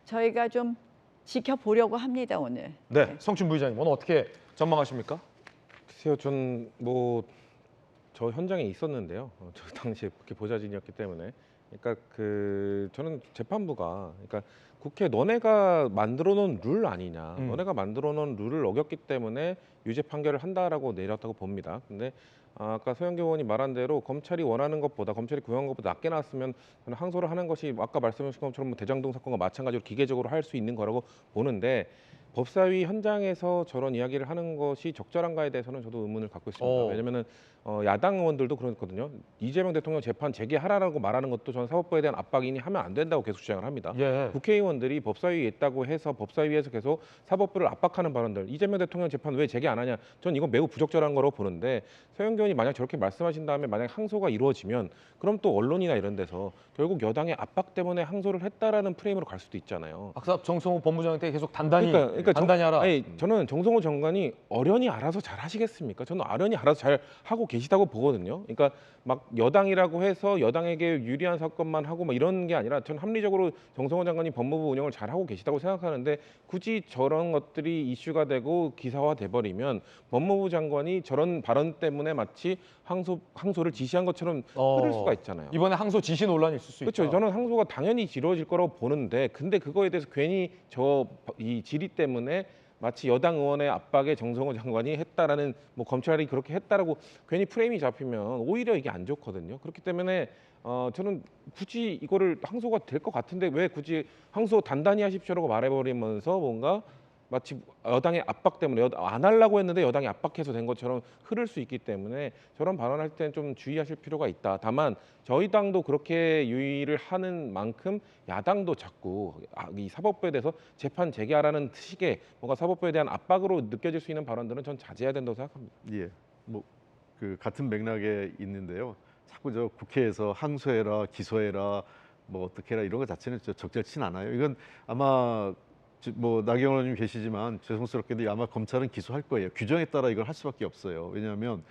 저희가 좀 지켜보려고 합니다, 오늘. 네, 성춘 부의장님 오늘 어떻게 전망하십니까? 글쎄요, 전 저 현장에 있었는데요. 저 당시에 국회 보좌진이었기 때문에, 그러니까 저는 재판부가, 그러니까 국회 너네가 만들어놓은 룰 아니냐, 너네가 만들어놓은 룰을 어겼기 때문에 유죄 판결을 한다라고 내렸다고 봅니다. 근데 아까 서영교 의원이 말한 대로 검찰이 원하는 것보다, 검찰이 구형한 것보다 낮게 나왔으면 저는 항소를 하는 것이 아까 말씀하신 것처럼 뭐 대장동 사건과 마찬가지로 기계적으로 할 수 있는 거라고 보는데, 법사위 현장에서 저런 이야기를 하는 것이 적절한가에 대해서는 저도 의문을 갖고 있습니다. 왜냐면은 야당 의원들도 그렇거든요. 이재명 대통령 재판 재개하라고 말하는 것도 저는 사법부에 대한 압박이니 하면 안 된다고 계속 주장을 합니다. 예. 국회의원들이 법사위에 있다고 해서 법사위에서 계속 사법부를 압박하는 발언들, 이재명 대통령 재판 왜 재개 안 하냐, 전 이건 매우 부적절한 거라고 보는데, 서영교 의원이 만약 저렇게 말씀하신 다음에 만약 항소가 이루어지면 그럼 또 언론이나 이런 데서 결국 여당의 압박 때문에 항소를 했다라는 프레임으로 갈 수도 있잖아요. 아까 정성호 법무장한테 계속 단단히 그러니까 단단히 하라. 저는 정성호 장관이 어련히 알아서 잘 하시겠습니까? 저는 어련히 알아서 잘 하고 계시다고 보거든요. 그러니까 막 여당이라고 해서 여당에게 유리한 사건만 하고 막 이런 게 아니라 저는 합리적으로 정성호 장관이 법무부 운영을 잘 하고 계시다고 생각하는데, 굳이 저런 것들이 이슈가 되고 기사화 돼 버리면 법무부 장관이 저런 발언 때문에 마치 항소를 지시한 것처럼 흐를 수가 있잖아요. 이번에 항소 지시 논란이 있을 수 있다. 그렇죠. 저는 항소가 당연히 이루어질 거라고 보는데, 근데 그거에 대해서 괜히 이 질의 때문에 마치 여당 의원의 압박에 정성호 장관이 했다라는, 뭐 검찰이 그렇게 했다라고 괜히 프레임이 잡히면 오히려 이게 안 좋거든요. 그렇기 때문에 저는 굳이 이거를 항소가 될 것 같은데 왜 굳이 항소 단단히 하십시오라고 말해버리면서 뭔가 마치 여당의 압박 때문에 안 하려고 했는데 여당이 압박해서 된 것처럼 흐를 수 있기 때문에 저런 발언할 때는 좀 주의하실 필요가 있다. 다만 저희 당도 그렇게 유의를 하는 만큼 야당도 자꾸 이 사법부에 대해서 재판 재개하라는 식의 뭔가 사법부에 대한 압박으로 느껴질 수 있는 발언들은 전 자제해야 된다고 생각합니다. 예, 뭐 그 같은 맥락에 있는데요. 자꾸 저 국회에서 항소해라, 기소해라, 뭐 어떻게 해라 이런 것 자체는 적절치는 않아요. 이건 아마 뭐 나경원 의원님 계시지만 죄송스럽게도 아마 검찰은 기소할 거예요. 규정에 따라 이걸 할 수밖에 없어요. 왜냐하면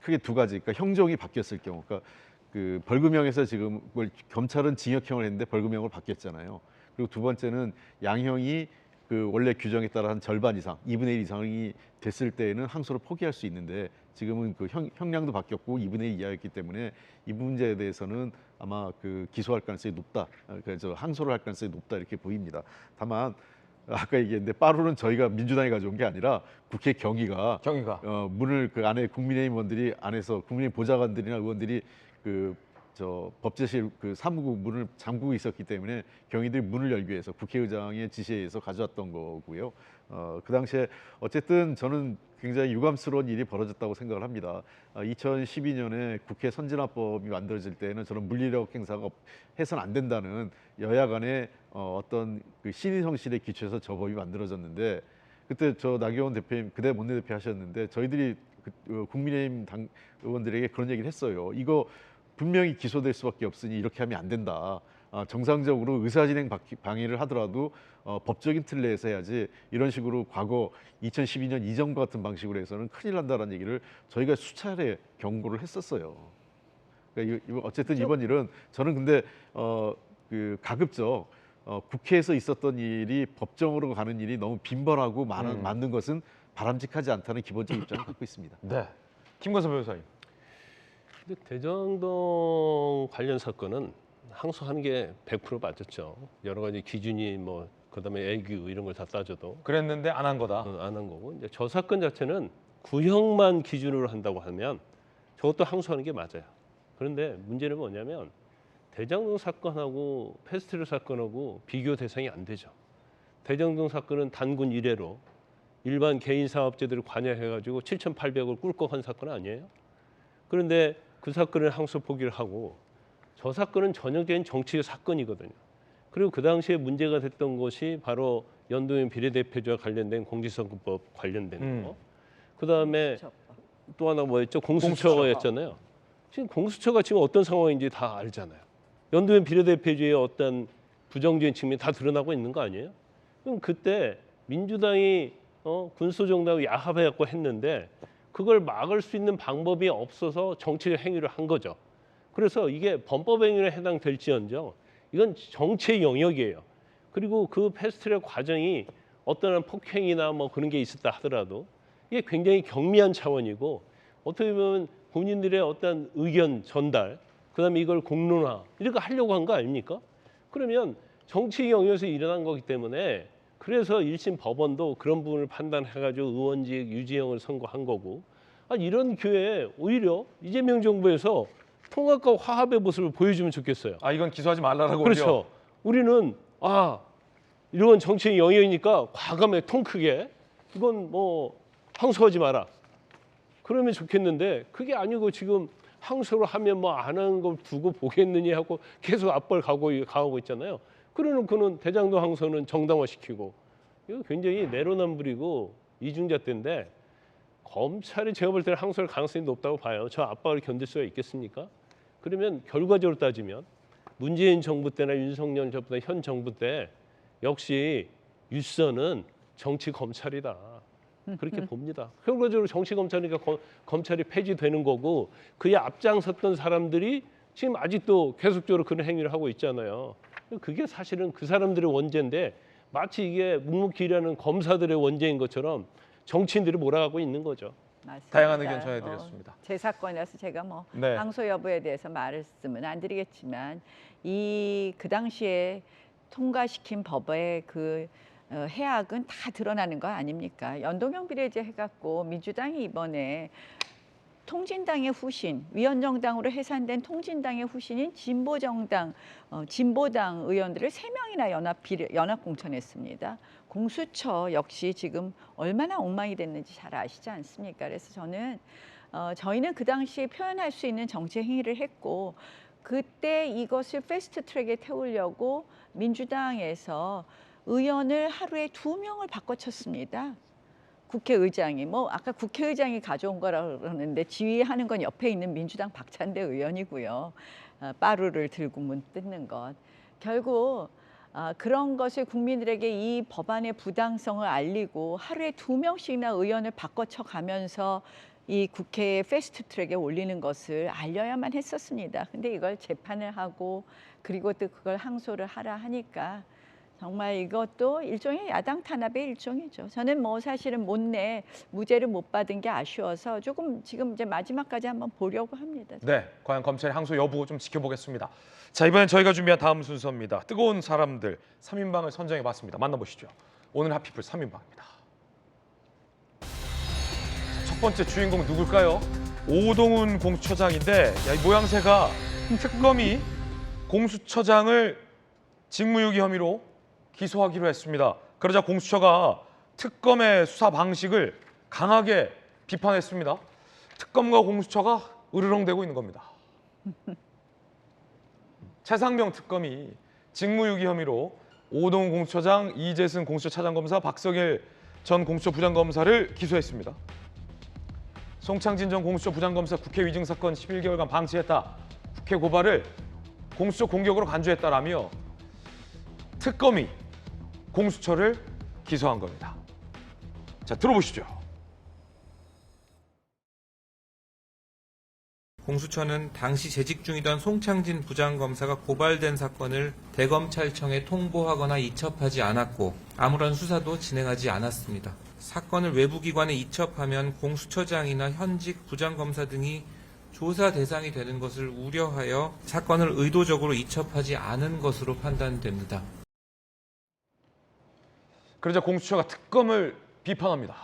크게 두 가지. 그러니까 형정이 바뀌었을 경우, 그러니까 그 벌금형에서 지금 검찰은 징역형을 했는데 벌금형으로 바뀌었잖아요. 그리고 두 번째는 양형이 그 원래 규정에 따라 한 절반 이상, 2분의 1 이상이 됐을 때에는 항소를 포기할 수 있는데, 지금은 그 형량도 바뀌었고 2분의 1 이하였기 때문에 이 문제에 대해서는 아마 그 기소할 가능성이 높다, 그래서 항소를 할 가능성이 높다 이렇게 보입니다. 다만 아까 얘기했는데 빠루는 저희가 민주당이 가져온 게 아니라 국회 경위가 문을 그 안에 국민의힘 의원들이 안에서 국민의힘 보좌관들이나 의원들이 그 저 법제실 그 사무국 문을 잠그고 있었기 때문에 경위들이 문을 열기 위해서 국회의장의 지시에 의해서 가져왔던 거고요. 그 당시에 어쨌든 저는 굉장히 유감스러운 일이 벌어졌다고 생각을 합니다. 2012년에 국회 선진화법이 만들어질 때는 저는 물리력 행사가 해서는 안 된다는 여야 간의 어떤 그 신의 성실에 기초해서 저 법이 만들어졌는데 그때 저 나경원 대표님 그대 원내대표 하셨는데 저희들이 국민의힘 당 의원들에게 그런 얘기를 했어요. 이거 분명히 기소될 수밖에 없으니 이렇게 하면 안 된다. 정상적으로 의사진행 방해를 하더라도 법적인 틀 내에서 해야지 이런 식으로 과거 2012년 이전과 같은 방식으로 해서는 큰일 난다는 얘기를 저희가 수차례 경고를 했었어요. 그러니까 어쨌든 이번 일은 저는 근데 그 가급적 국회에서 있었던 일이 법정으로 가는 일이 너무 빈번하고 많은 것은 바람직하지 않다는 기본적 입장을 갖고 있습니다. 네, 김건섭 변호사님. 근데 대장동 관련 사건은 항소하는 게 100% 맞았죠. 여러 가지 기준이 뭐 그다음에 애교 이런 걸 다 따져도 그랬는데 안 한 거다. 안 한 거고 이제 저 사건 자체는 구형만 기준으로 한다고 하면 저것도 항소하는 게 맞아요. 그런데 문제는 뭐냐면 대장동 사건하고 패스트트랙 사건하고 비교 대상이 안 되죠. 대장동 사건은 단군 이래로 일반 개인 사업자들을 관여해가지고 7,800을 꿀꺽한 사건 아니에요? 그런데 그 사건을 항소 포기를 하고 저 사건은 전형적인 정치의 사건이거든요. 그리고 그 당시에 문제가 됐던 것이 바로 연동형 비례대표제와 관련된 공직선거법 관련된 거. 그다음에 또 하나 뭐였죠? 공수처였잖아요. 지금 공수처가 지금 어떤 상황인지 다 알잖아요. 연동형 비례대표제의 어떤 부정적인 측면이 다 드러나고 있는 거 아니에요? 그럼 그때 민주당이 군소정당하고 야합해갖고 했는데 그걸 막을 수 있는 방법이 없어서 정치적 행위를 한 거죠. 그래서 이게 범법행위에 해당될지언정 이건 정치의 영역이에요. 그리고 그 패스트트랙 과정이 어떤 폭행이나 뭐 그런 게 있었다 하더라도 이게 굉장히 경미한 차원이고 어떻게 보면 본인들의 어떤 의견 전달, 그다음에 이걸 공론화 이렇게 하려고 한 거 아닙니까? 그러면 정치 영역에서 일어난 거기 때문에 그래서 1심 법원도 그런 부분을 판단해가지고 의원직 유지형을 선고한 거고 이런 기회에 오히려 이재명 정부에서 통합과 화합의 모습을 보여주면 좋겠어요. 이건 기소하지 말라라고. 그렇죠. 우리는 이런 정치의 영역이니까 과감하게 통 크게 이건 뭐 항소하지 마라. 그러면 좋겠는데 그게 아니고 지금 항소를 하면 뭐 안 하는 걸 두고 보겠느냐 하고 계속 압박을 가하고 있잖아요. 그러놓고는 대장동 항소는 정당화시키고 이거 굉장히 내로남불이고 이중잣대인데 검찰이 제가 볼 때는 항소할 가능성이 높다고 봐요. 저 압박을 견딜 수가 있겠습니까? 그러면 결과적으로 따지면 문재인 정부 때나 윤석열 정부 때 현 정부 때 역시 윗선은 정치 검찰이다. 그렇게 봅니다. 결과적으로 정치 검찰이니까 검찰이 폐지되는 거고 그에 앞장섰던 사람들이 지금 아직도 계속적으로 그런 행위를 하고 있잖아요. 그게 사실은 그 사람들의 원죄인데 마치 이게 묵묵히 일하는 검사들의 원죄인 것처럼 정치인들이 몰아가고 있는 거죠. 맞습니다. 다양한 의견 전해드렸습니다. 제 사건이라서 제가 뭐 네. 항소 여부에 대해서 말씀은 안 드리겠지만 그 당시에 통과시킨 법의 그 해악은 다 드러나는 거 아닙니까? 연동형 비례제 해갖고 민주당이 이번에 통진당의 후신, 위원정당으로 해산된 통진당의 후신인 진보정당, 진보당 의원들을 3명이나 연합 공천했습니다. 공수처 역시 지금 얼마나 엉망이 됐는지 잘 아시지 않습니까? 그래서 저희는 그 당시에 표현할 수 있는 정치 행위를 했고 그때 이것을 패스트트랙에 태우려고 민주당에서 의원을 하루에 2명을 바꿔쳤습니다. 국회의장이 아까 국회의장이 가져온 거라고 그러는데 지휘하는 건 옆에 있는 민주당 박찬대 의원이고요. 빠루를 들고 문 뜯는 것. 결국 그런 것을 국민들에게 이 법안의 부당성을 알리고 하루에 2명씩이나 의원을 바꿔쳐 가면서 이 국회의 패스트트랙에 올리는 것을 알려야만 했었습니다. 근데 이걸 재판을 하고 그리고 또 그걸 항소를 하라 하니까 정말 이것도 일종의 야당 탄압의 일종이죠. 저는 뭐 사실은 무죄를 못 받은 게 아쉬워서 조금 지금 이제 마지막까지 한번 보려고 합니다. 네, 과연 검찰의 항소 여부 좀 지켜보겠습니다. 자, 이번엔 저희가 준비한 다음 순서입니다. 뜨거운 사람들 3인방을 선정해봤습니다. 만나보시죠. 오늘 핫피플 3인방입니다. 첫 번째 주인공 누굴까요? 오동훈 공수처장인데 이 모양새가 특검이 공수처장을 직무유기 혐의로 기소하기로 했습니다. 그러자 공수처가 특검의 수사 방식을 강하게 비판했습니다. 특검과 공수처가 으르렁대고 있는 겁니다. 최상병 특검이 직무유기 혐의로 오동훈 공수처장, 이재승 공수처 차장검사, 박석일 전 공수처 부장검사를 기소했습니다. 송창진 전 공수처 부장검사 국회 위증 사건 11개월간 방치했다. 국회 고발을 공수처 공격으로 간주했다라며 특검이 공수처를 기소한 겁니다. 자, 들어보시죠. 공수처는 당시 재직 중이던 송창진 부장검사가 고발된 사건을 대검찰청에 통보하거나 이첩하지 않았고 아무런 수사도 진행하지 않았습니다. 사건을 외부기관에 이첩하면 공수처장이나 현직 부장검사 등이 조사 대상이 되는 것을 우려하여 사건을 의도적으로 이첩하지 않은 것으로 판단됩니다. 그러자 공수처가 특검을 비판합니다.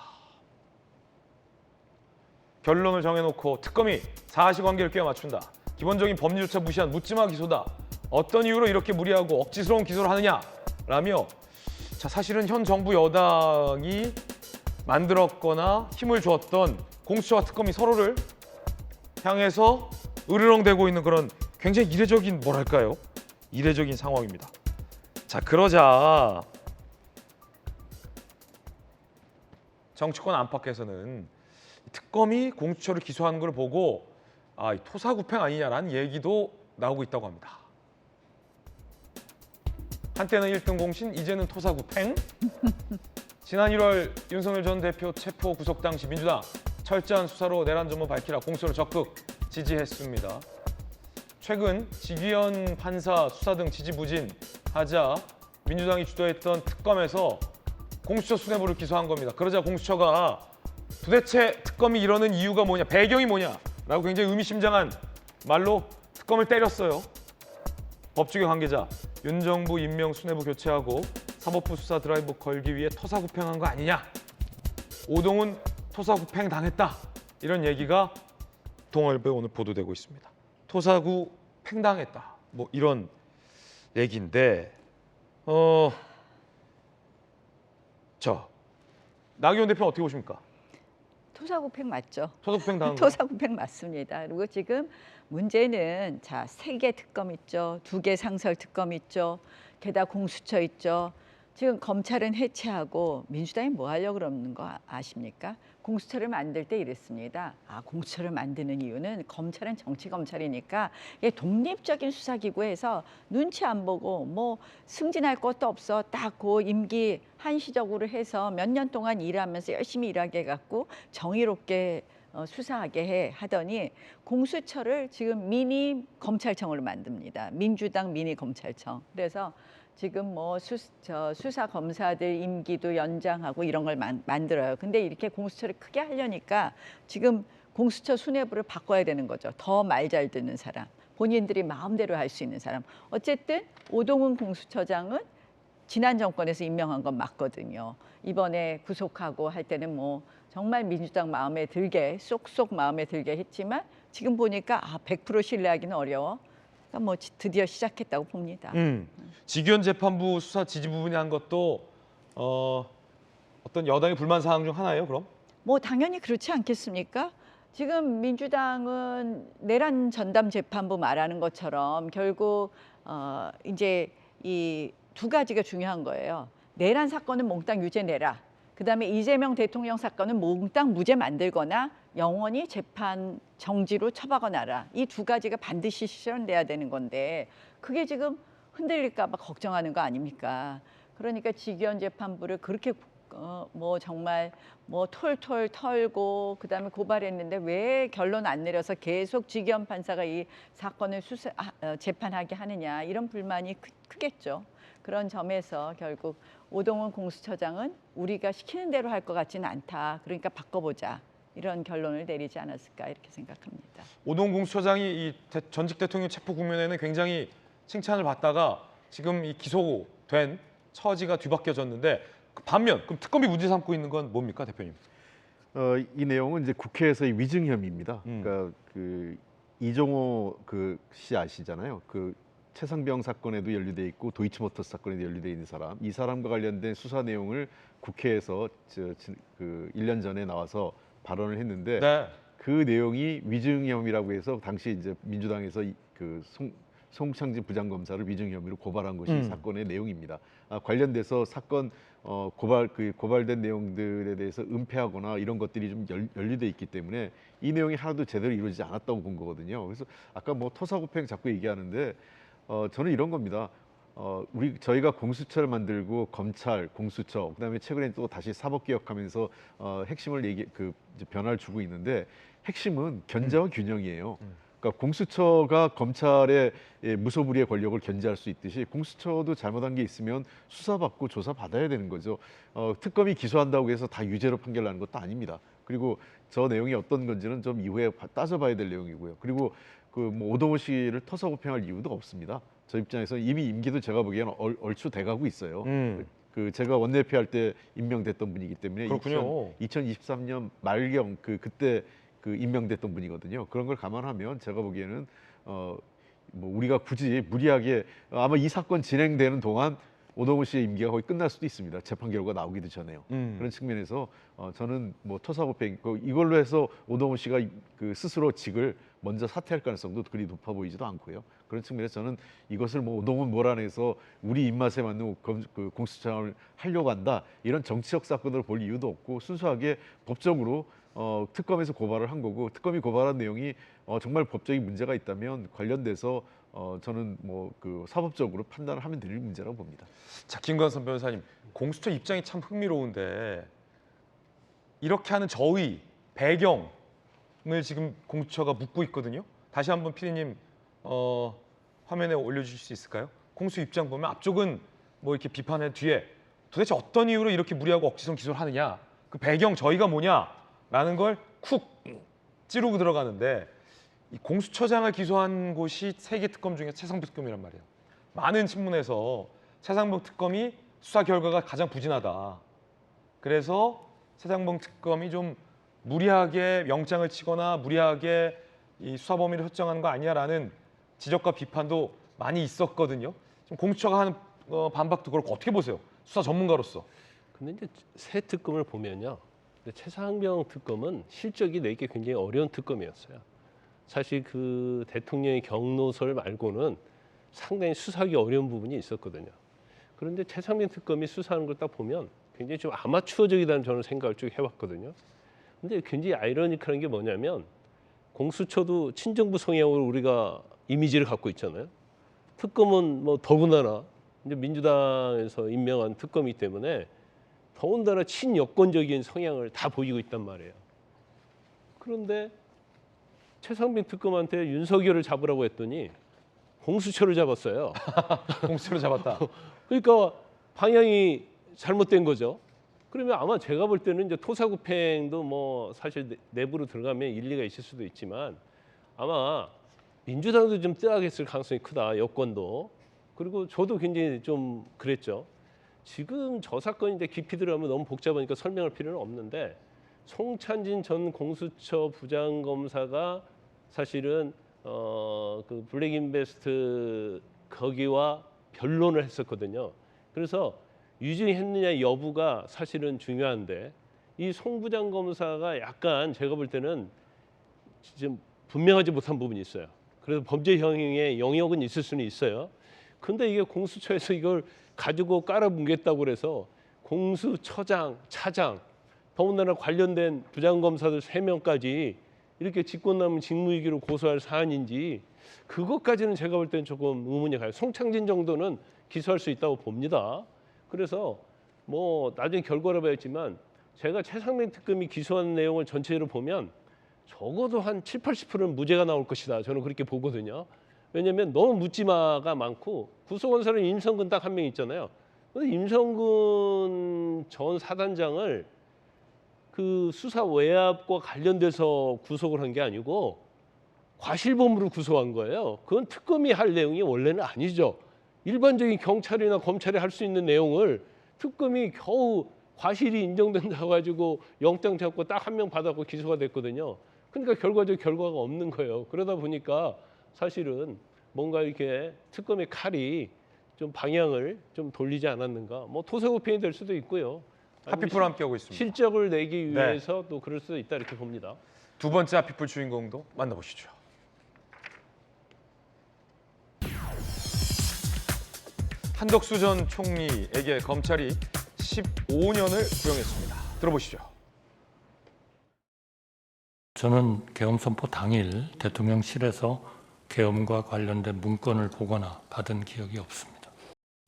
결론을 정해놓고 특검이 사실관계를 꿰어 맞춘다. 기본적인 법리조차 무시한 묻지마 기소다. 어떤 이유로 이렇게 무리하고 억지스러운 기소를 하느냐라며 자, 사실은 현 정부 여당이 만들었거나 힘을 주었던 공수처와 특검이 서로를 향해서 으르렁대고 있는 그런 굉장히 이례적인 뭐랄까요? 이례적인 상황입니다. 자, 그러자 정치권 안팎에서는 특검이 공수처를 기소하는 걸 보고 이 토사구팽 아니냐라는 얘기도 나오고 있다고 합니다. 한때는 1등 공신, 이제는 토사구팽. 지난 1월 윤석열 전 대표 체포 구속 당시 민주당 철저한 수사로 내란 전모 밝히라 공수처를 적극 지지했습니다. 최근 지기현 판사 수사 등 지지부진하자 민주당이 주도했던 특검에서 공수처 수뇌부를 기소한 겁니다. 그러자 공수처가 도대체 특검이 이러는 이유가 뭐냐, 배경이 뭐냐라고 굉장히 의미심장한 말로 특검을 때렸어요. 법조계 관계자, 윤 정부 임명 수뇌부 교체하고 사법부 수사 드라이브 걸기 위해 토사구팽한 거 아니냐. 오동훈 토사구팽 당했다. 이런 얘기가 동아일보에 오늘 보도되고 있습니다. 토사구팽 당했다. 뭐 이런 얘기인데 나경원 대표는 어떻게 보십니까? 토사구팽 맞죠? 토사구팽 당한 거. 토사구팽 맞습니다. 그리고 지금 문제는 자, 3개 특검 있죠. 2개 상설 특검 있죠. 게다가 공수처 있죠. 지금 검찰은 해체하고 민주당이 뭐 하려고 그러는 거 아십니까? 공수처를 만들 때 이랬습니다. 공수처를 만드는 이유는 검찰은 정치검찰이니까 독립적인 수사기구에서 눈치 안 보고 뭐 승진할 것도 없어. 딱 그 임기 한시적으로 해서 몇 년 동안 일하면서 열심히 일하게 해갖고 정의롭게 수사하게 해 하더니 공수처를 지금 미니 검찰청으로 만듭니다. 민주당 미니 검찰청. 그래서 지금 뭐 수사 검사들 임기도 연장하고 이런 걸 만들어요. 근데 이렇게 공수처를 크게 하려니까 지금 공수처 수뇌부를 바꿔야 되는 거죠. 더 말 잘 듣는 사람, 본인들이 마음대로 할 수 있는 사람. 어쨌든 오동훈 공수처장은 지난 정권에서 임명한 건 맞거든요. 이번에 구속하고 할 때는 뭐 정말 민주당 마음에 들게 쏙쏙 마음에 들게 했지만 지금 보니까 100% 신뢰하기는 어려워. 그러니까 뭐 드디어 시작했다고 봅니다. 지기현 재판부 수사 지지 부분이 한 것도 어떤 여당의 불만 사항 중 하나예요, 그럼? 뭐 당연히 그렇지 않겠습니까? 지금 민주당은 내란 전담 재판부 말하는 것처럼 결국 이제 이 2가지가 중요한 거예요. 내란 사건은 몽땅 유죄 내라. 그다음에 이재명 대통령 사건은 몽땅 무죄 만들거나 영원히 재판 정지로 처박아놔라. 이 2가지가 반드시 실현돼야 되는 건데 그게 지금 흔들릴까 봐 걱정하는 거 아닙니까? 그러니까 지기현 재판부를 그렇게 뭐 정말 뭐 털털 털고 그다음에 고발했는데 왜 결론 안 내려서 계속 지기현 판사가 이 사건을 재판하게 하느냐 이런 불만이 크겠죠. 그런 점에서 결국 오동훈 공수처장은 우리가 시키는 대로 할 것 같지는 않다. 그러니까 바꿔보자. 이런 결론을 내리지 않았을까 이렇게 생각합니다. 오동훈 공수처장이 이 전직 대통령 체포 국면에는 굉장히 칭찬을 받다가 지금 이 기소된 처지가 뒤바뀌어졌는데 반면 그럼 특검이 문제 삼고 있는 건 뭡니까, 대표님? 이 내용은 이제 국회에서의 위증 혐의입니다. 그러니까 그 이종호 씨 아시잖아요. 그 최상병 사건에도 연루돼 있고 도이치모터스 사건에도 연루돼 있는 사람. 이 사람과 관련된 수사 내용을 국회에서 그 1년 전에 나와서 발언을 했는데 네. 그 내용이 위증 혐의라고 해서 당시 이제 민주당에서 그 송창진 부장검사를 위증 혐의로 고발한 것이 이 사건의 내용입니다. 관련돼서 사건 고발된 내용들에 대해서 은폐하거나 이런 것들이 좀 연루돼 있기 때문에 이 내용이 하나도 제대로 이루어지지 않았다고 본 거거든요. 그래서 아까 뭐 토사구팽 자꾸 얘기하는데 저는 이런 겁니다. 저희가 공수처를 만들고 검찰, 공수처, 그다음에 최근에 또 다시 사법개혁하면서 핵심을 이제 변화를 주고 있는데 핵심은 견제와 균형이에요. 그러니까 공수처가 검찰의 무소불위의 권력을 견제할 수 있듯이 공수처도 잘못한 게 있으면 수사받고 조사받아야 되는 거죠. 특검이 기소한다고 해서 다 유죄로 판결나는 것도 아닙니다. 그리고 저 내용이 어떤 건지는 좀 이후에 따져봐야 될 내용이고요. 그리고 뭐 오동훈 씨를 터사구팽할 이유도 없습니다. 저 입장에서 이미 임기도 제가 보기에는 얼추 돼가고 있어요. 제가 원내대표 할 때 임명됐던 분이기 때문에 그렇군요. 2023년 말경 그때 임명됐던 분이거든요. 그런 걸 감안하면 제가 보기에는 뭐 우리가 굳이 무리하게 아마 이 사건 진행되는 동안 오동훈 씨의 임기가 거의 끝날 수도 있습니다. 재판 결과가 나오기도 전에요. 그런 측면에서 저는 뭐 토사구팽 이걸로 해서 오동훈 씨가 스스로 직을 먼저 사퇴할 가능성도 그리 높아 보이지도 않고요. 그런 측면에서 저는 이것을 뭐 오동훈 몰아내서 우리 입맛에 맞는 공수처를 하려고 한다 이런 정치적 사건으로 볼 이유도 없고 순수하게 법적으로 특검에서 고발을 한 거고 특검이 고발한 내용이 정말 법적인 문제가 있다면 관련돼서 저는 뭐 사법적으로 판단을 하면 될 문제라고 봅니다. 자, 김관선 변호사님, 공수처 입장이 참 흥미로운데 이렇게 하는 저의 배경을 지금 공수처가 묻고 있거든요. 다시 한번 PD님 화면에 올려주실 수 있을까요? 공수 입장 보면 앞쪽은 뭐 이렇게 비판의 뒤에 도대체 어떤 이유로 이렇게 무리하고 억지성 기소를 하느냐, 그 배경 저희가 뭐냐라는 걸 쿡 찌르고 들어가는데 이 공수처장을 기소한 곳이 세계 특검 중에 최상병 특검이란 말이에요. 많은 신문에서 최상병 특검이 수사 결과가 가장 부진하다. 그래서 최상병 특검이 좀 무리하게 영장을 치거나 무리하게 이 수사 범위를 설정하는 거 아니냐라는 지적과 비판도 많이 있었거든요. 지금 공수처가 하는 반박도 그렇고 어떻게 보세요? 수사 전문가로서. 근데 이제 새 특검을 보면요. 근데 최상병 특검은 실적이 내기 굉장히 어려운 특검이었어요. 사실 그 대통령의 경로설 말고는 상당히 수사하기 어려운 부분이 있었거든요. 그런데 최상병 특검이 수사하는 걸 딱 보면 굉장히 좀 아마추어적이다는 저는 생각을 쭉 해왔거든요. 근데 굉장히 아이러니컬한 게 뭐냐면 공수처도 친정부 성향으로 우리가 이미지를 갖고 있잖아요. 특검은 뭐 더군다나 이제 민주당에서 임명한 특검이기 때문에 더군다나 친여권적인 성향을 다 보이고 있단 말이에요. 그런데 최상병 특검한테 윤석열을 잡으라고 했더니 공수처를 잡았어요. 공수처를 잡았다. 그러니까 방향이 잘못된 거죠. 그러면 아마 제가 볼 때는 이제 토사구팽도 뭐 사실 내부로 들어가면 일리가 있을 수도 있지만 아마 민주당도 좀 뜨악했을 가능성이 크다. 여권도. 그리고 저도 굉장히 좀 그랬죠. 지금 저 사건인데 깊이 들어가면 너무 복잡하니까 설명할 필요는 없는데 송찬진 전 공수처 부장검사가 사실은 그 블랙인베스트 거기와 변론을 했었거든요. 그래서 유죄했느냐 여부가 사실은 중요한데 이 송 부장검사가 약간 제가 볼 때는 지금 분명하지 못한 부분이 있어요. 그래서 범죄 형의 영역은 있을 수는 있어요. 근데 이게 공수처에서 이걸 가지고 깔아뭉갰다고 그래서 공수처장, 차장, 더군다나 관련된 부장검사들 3명까지 이렇게 직권남용 직무유기로 고소할 사안인지 그것까지는 제가 볼 때는 조금 의문이 가요. 송창진 정도는 기소할 수 있다고 봅니다. 그래서 뭐 나중에 결과를 봐야지만 제가 최상병 특검이 기소한 내용을 전체로 보면 적어도 한 70, 80%는 무죄가 나올 것이다. 저는 그렇게 보거든요. 왜냐하면 너무 묻지마가 많고 구속원사는 임성근 딱 한 명 있잖아요. 근데 임성근 전 사단장을 그 수사 외압과 관련돼서 구속을 한 게 아니고 과실범으로 구속한 거예요. 그건 특검이 할 내용이 원래는 아니죠. 일반적인 경찰이나 검찰이 할 수 있는 내용을 특검이 겨우 과실이 인정된다고 가지고 영장 잡고 딱 한 명 받았고 기소가 됐거든요. 그러니까 결과적 결과가 없는 거예요. 그러다 보니까 사실은 뭔가 이렇게 특검의 칼이 좀 방향을 좀 돌리지 않았는가. 뭐 토사구팽이 될 수도 있고요. 하피풀 함께하고 있습니다. 실적을 내기 위해서 또 그럴 수도 있다 이렇게 봅니다. 두 번째 하피풀 주인공도 만나보시죠. 한덕수 전 총리에게 검찰이 15년을 구형했습니다. 들어보시죠. 저는 계엄 선포 당일 대통령실에서 계엄과 관련된 문건을 보거나 받은 기억이 없습니다.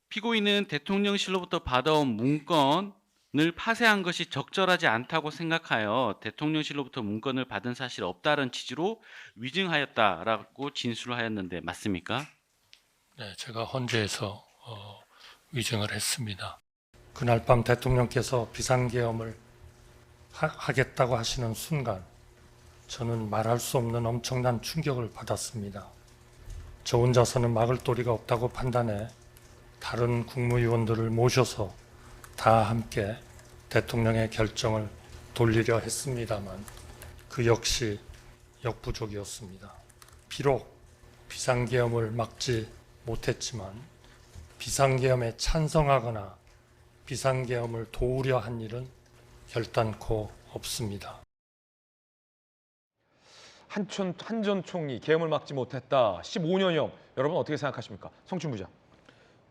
피고인은 대통령실로부터 받아온 문건을 파쇄한 것이 적절하지 않다고 생각하여 대통령실로부터 문건을 받은 사실 없다는 취지로 위증하였다라고 진술을 하였는데 맞습니까? 네, 제가 헌재에서 위증을 했습니다. 그날 밤 대통령께서 비상계엄을 하겠다고 하시는 순간 저는 말할 수 없는 엄청난 충격을 받았습니다. 저 혼자서는 막을 도리가 없다고 판단해 다른 국무위원들을 모셔서 다 함께 대통령의 결정을 돌리려 했습니다만 그 역시 역부족이었습니다. 비록 비상계엄을 막지 못했지만 비상계엄에 찬성하거나 비상계엄을 도우려 한 일은 결단코 없습니다. 한 전 총리 계엄을 막지 못했다. 15년형. 여러분 어떻게 생각하십니까? 성춘 부장.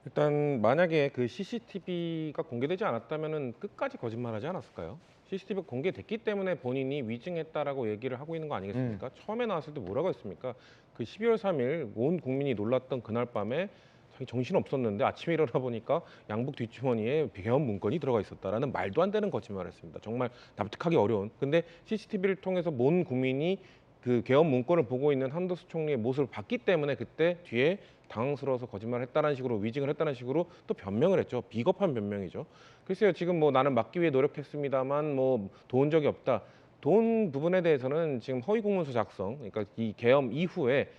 일단 만약에 그 CCTV가 공개되지 않았다면은 끝까지 거짓말하지 않았을까요? CCTV가 공개됐기 때문에 본인이 위증했다라고 얘기를 하고 있는 거 아니겠습니까? 처음에 나왔을 때 뭐라고 했습니까? 그 12월 3일 온 국민이 놀랐던 그날 밤에 자기 정신 없었는데 아침에 일어나 보니까 양복 뒷주머니에 계엄 문건이 들어가 있었다라는 말도 안 되는 거짓말을 했습니다. 정말 납득하기 어려운. 근데 CCTV를 통해서 온 국민이 그 계엄 문건을 보고 있는 한덕수 총리의 모습을 봤기 때문에 그때 뒤에 당황스러워서 거짓말을 했다는 식으로 위증을 했다는 식으로 또 변명을 했죠. 비겁한 변명이죠. 글쎄요, 지금 뭐 나는 막기 위해 노력했습니다만 뭐 도운 적이 없다. 도운 부분에 대해서는 지금 허위 공문서 작성, 그러니까 이 계엄 이후에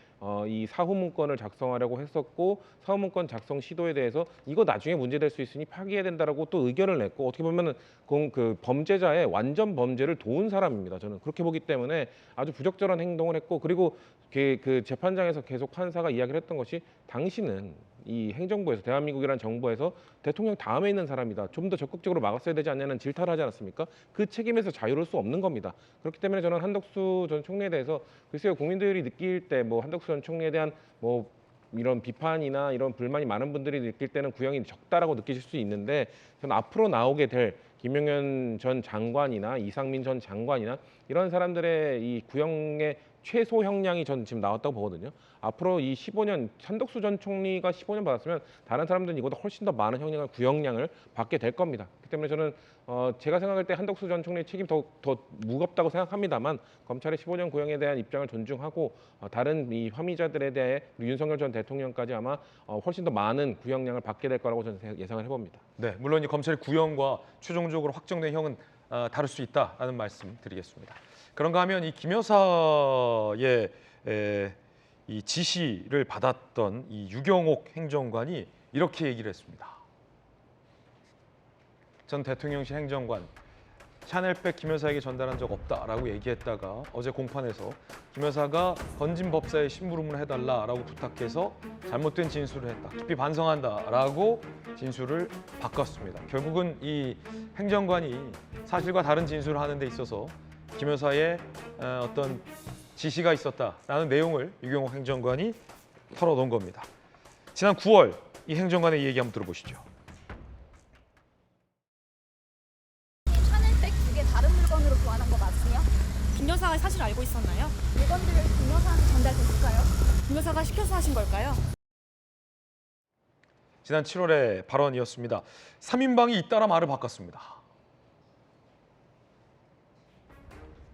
이 사후 문건을 작성하려고 했었고 사후 문건 작성 시도에 대해서 이거 나중에 문제될 수 있으니 파기해야 된다라고 또 의견을 냈고 어떻게 보면은 그 범죄자의 완전 범죄를 도운 사람입니다. 저는 그렇게 보기 때문에 아주 부적절한 행동을 했고 그리고 그 재판장에서 계속 판사가 이야기를 했던 것이 당신은 이 행정부에서 대한민국이라는 정부에서 대통령 다음에 있는 사람이다. 좀 더 적극적으로 막았어야 되지 않냐는 질타를 하지 않았습니까? 그 책임에서 자유로울 수 없는 겁니다. 그렇기 때문에 저는 한덕수 전 총리에 대해서 글쎄요 국민들이 느낄 때 뭐 한덕수 전 총리에 대한 뭐 이런 비판이나 이런 불만이 많은 분들이 느낄 때는 구형이 적다라고 느끼실 수 있는데 저는 앞으로 나오게 될 김용현 전 장관이나 이상민 전 장관이나 이런 사람들의 이 구형의 최소 형량이 전 지금 나왔다고 보거든요. 앞으로 이 15년 한덕수 전 총리가 15년 받았으면 다른 사람들은 이보다 훨씬 더 많은 형량을 구형량을 받게 될 겁니다. 그렇기 때문에 저는 제가 생각할 때 한덕수 전 총리의 책임이 더 무겁다고 생각합니다만 검찰의 15년 구형에 대한 입장을 존중하고 다른 이 혐의자들에 대해 윤석열 전 대통령까지 아마 훨씬 더 많은 구형량을 받게 될 거라고 저는 예상을 해봅니다. 네, 물론 이 검찰의 구형과 최종적으로 확정된 형은 다를 수 있다라는 말씀 드리겠습니다. 그런가 하면 이 김 여사의 이 지시를 받았던 이 유경옥 행정관이 이렇게 얘기를 했습니다. 전 대통령실 행정관 샤넬백 김 여사에게 전달한 적 없다라고 얘기했다가 어제 공판에서 김 여사가 건진 법사에 심부름을 해달라라고 부탁해서 잘못된 진술을 했다. 깊이 반성한다라고 진술을 바꿨습니다. 결국은 이 행정관이 사실과 다른 진술을 하는 데 있어서 김 여사의 어떤 지시가 있었다라는 내용을 유경옥 행정관이 털어놓은 겁니다. 지난 9월 이 행정관의 얘기 한번 들어보시죠. 샤넬백 2개 다른 물건으로 교환한 거 맞으세요? 김 여사가 사실 알고 있었나요? 물건들을 김 여사한테 전달됐을까요? 김 여사가 시켜서 하신 걸까요? 지난 7월의 발언이었습니다. 3인방이 잇따라 말을 바꿨습니다.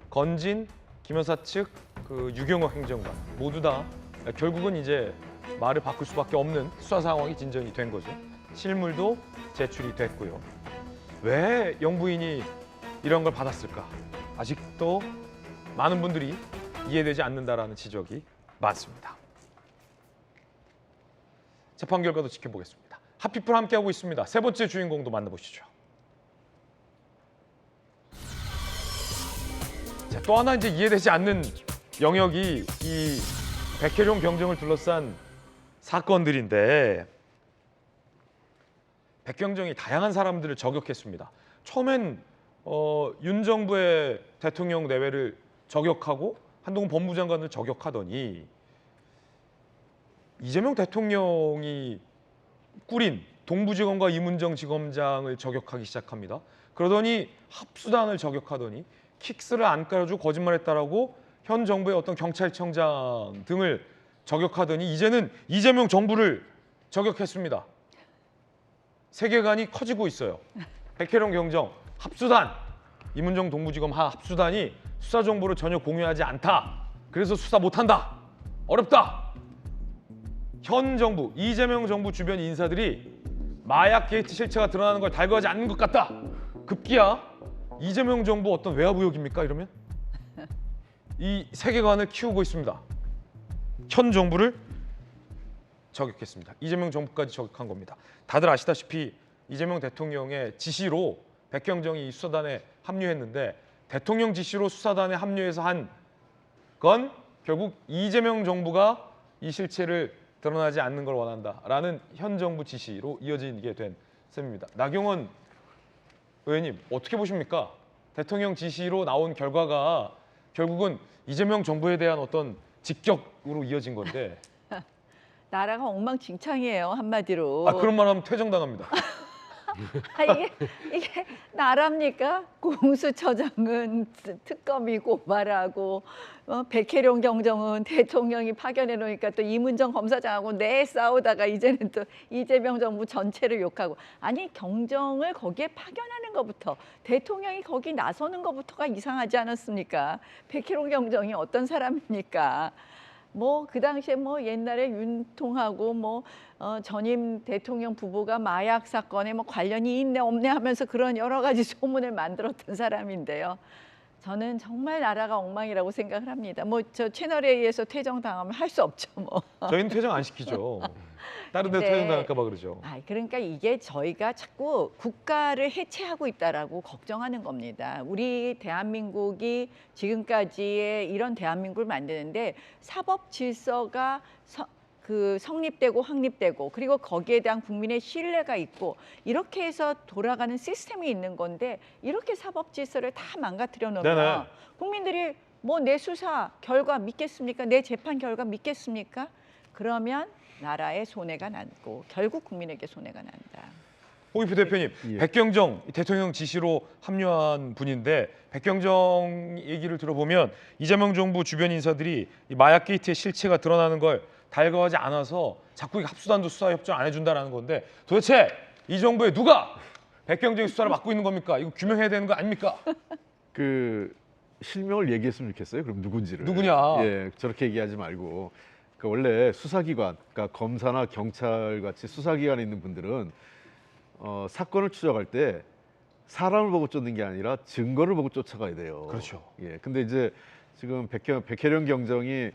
건진, 김 여사 측 그 유경옥 행정관 모두 다 결국은 이제 말을 바꿀 수밖에 없는 수사 상황이 진전이 된 거죠. 실물도 제출이 됐고요. 왜 영부인이 이런 걸 받았을까? 아직도 많은 분들이 이해되지 않는다라는 지적이 많습니다. 재판 결과도 지켜보겠습니다. 핫피플 함께하고 있습니다. 세 번째 주인공도 만나보시죠. 자, 또 하나 이제 이해되지 않는 영역이 이 백혜룡 경정을 둘러싼 사건들인데 백경정이 다양한 사람들을 저격했습니다. 처음엔 윤 정부의 대통령 내외를 저격하고 한동훈 법무장관을 저격하더니 이재명 대통령이 꾸린 동부지검과 이문정 지검장을 저격하기 시작합니다. 그러더니 합수단을 저격하더니 킥스를 안 깔아주고 거짓말했다라고 현 정부의 어떤 경찰청장 등을 저격하더니 이제는 이재명 정부를 저격했습니다. 세계관이 커지고 있어요. 백혜룡 경정 합수단, 이문정 동부지검 합수단이 수사 정보를 전혀 공유하지 않다. 그래서 수사 못한다. 어렵다. 현 정부, 이재명 정부 주변 인사들이 마약 게이트 실체가 드러나는 걸 달거하지 않는 것 같다. 급기야 이재명 정부 어떤 외화부역입니까? 이러면 이 세계관을 키우고 있습니다. 현 정부를 저격했습니다. 이재명 정부까지 저격한 겁니다. 다들 아시다시피 이재명 대통령의 지시로 백경정이 이 수사단에 합류했는데 대통령 지시로 수사단에 합류해서 한 건 결국 이재명 정부가 이 실체를 드러나지 않는 걸 원한다라는 현 정부 지시로 이어지게 된 셈입니다. 나경원 의원님 어떻게 보십니까? 대통령 지시로 나온 결과가 결국은 이재명 정부에 대한 어떤 직격으로 이어진 건데 나라가 엉망진창이에요, 한마디로. 아 그런 말 하면 퇴정당합니다. 이게 나랍니까? 공수처장은 특검이 고발하고 백혜룡 경정은 대통령이 파견해 놓으니까 또 이문정 검사장하고 내 싸우다가 이제는 또 이재명 정부 전체를 욕하고 아니 경정을 거기에 파견하는 것부터 대통령이 거기 나서는 것부터가 이상하지 않았습니까? 백혜룡 경정이 어떤 사람입니까? 뭐 그 당시에 뭐 옛날에 윤통하고 뭐 전임 대통령 부부가 마약 사건에 뭐 관련이 있네 없네 하면서 그런 여러 가지 소문을 만들었던 사람인데요. 저는 정말 나라가 엉망이라고 생각을 합니다. 뭐 저 채널에 의해서 퇴정당하면 할 수 없죠 뭐. 저희는 퇴정 안 시키죠. 다른 데 퇴정당할까 봐 그러죠. 그러니까 이게 저희가 자꾸 국가를 해체하고 있다라고 걱정하는 겁니다. 우리 대한민국이 지금까지의 이런 대한민국을 만드는데 사법 질서가 성립되고 확립되고 그리고 거기에 대한 국민의 신뢰가 있고 이렇게 해서 돌아가는 시스템이 있는 건데 이렇게 사법 질서를 다 망가뜨려 놓으면 네네. 국민들이 뭐 내 수사 결과 믿겠습니까? 내 재판 결과 믿겠습니까? 그러면 나라의 손해가 나고 결국 국민에게 손해가 난다. 홍익표 대표님, 백경정 대통령 지시로 합류한 분인데 백경정 얘기를 들어보면 이재명 정부 주변 인사들이 이 마약 게이트의 실체가 드러나는 걸 달거하지 않아서 자꾸 합수단도 수사 협조 안 해준다라는 건데 도대체 이 정부에 누가 백경정의 수사를 맡고 있는 겁니까? 이거 규명해야 되는 거 아닙니까? 그 실명을 얘기했으면 좋겠어요. 그럼 누군지를. 누구냐? 예, 저렇게 얘기하지 말고. 그러니까 원래 수사기관, 그러니까 검사나 경찰 같이 수사기관에 있는 분들은 사건을 추적할 때 사람을 보고 쫓는 게 아니라 증거를 보고 쫓아가야 돼요. 그렇죠. 예, 근데 이제 지금 백혜령 경정이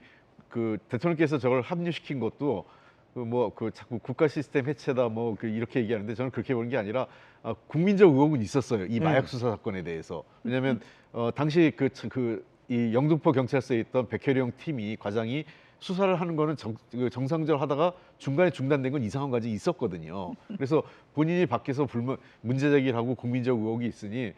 그 대통령께서 저걸 합류시킨 것도 그 자꾸 국가 시스템 해체다 뭐 이렇게 얘기하는데 저는 그렇게 보는 게 아니라 국민적 의혹은 있었어요. 이 마약 수사 사건에 대해서. 왜냐하면 당시 이 영등포 경찰서에 있던 백혜령 팀이 과장이 수사를 하는 거는 정상적으로 하다가 중간에 중단된 건 이상한 과정이 있었거든요. 그래서 본인이 밖에서 문제 제기를 하고 국민적 의혹이 있으니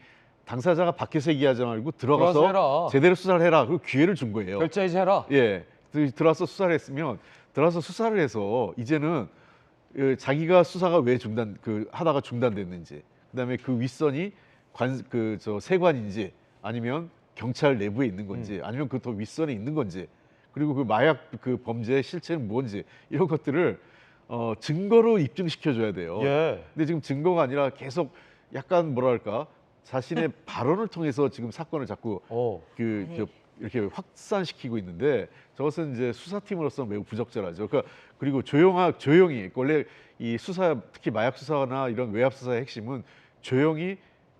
당사자가 밖에서 얘기하지 말고 들어가서 제대로 수사를 해라. 그리고 기회를 준 거예요. 결자이지 해라. 예, 들어와서 수사를 했으면 들어와서 수사를 해서 이제는 자기가 수사가 왜 하다가 중단됐는지, 그다음에 그 윗선이 세관인지 아니면 경찰 내부에 있는 건지 아니면 그 더 윗선에 있는 건지. 그리고 그 마약 범죄의 실체는 뭔지 이런 것들을 증거로 입증시켜줘야 돼요. 예. 근데 지금 증거가 아니라 계속 약간 뭐랄까 자신의 발언을 통해서 지금 사건을 자꾸 이렇게 확산시키고 있는데 저것은 이제 수사팀으로서 매우 부적절하죠. 그러니까 그리고 조용히 원래 이 수사 특히 마약 수사나 이런 외압 수사의 핵심은 조용히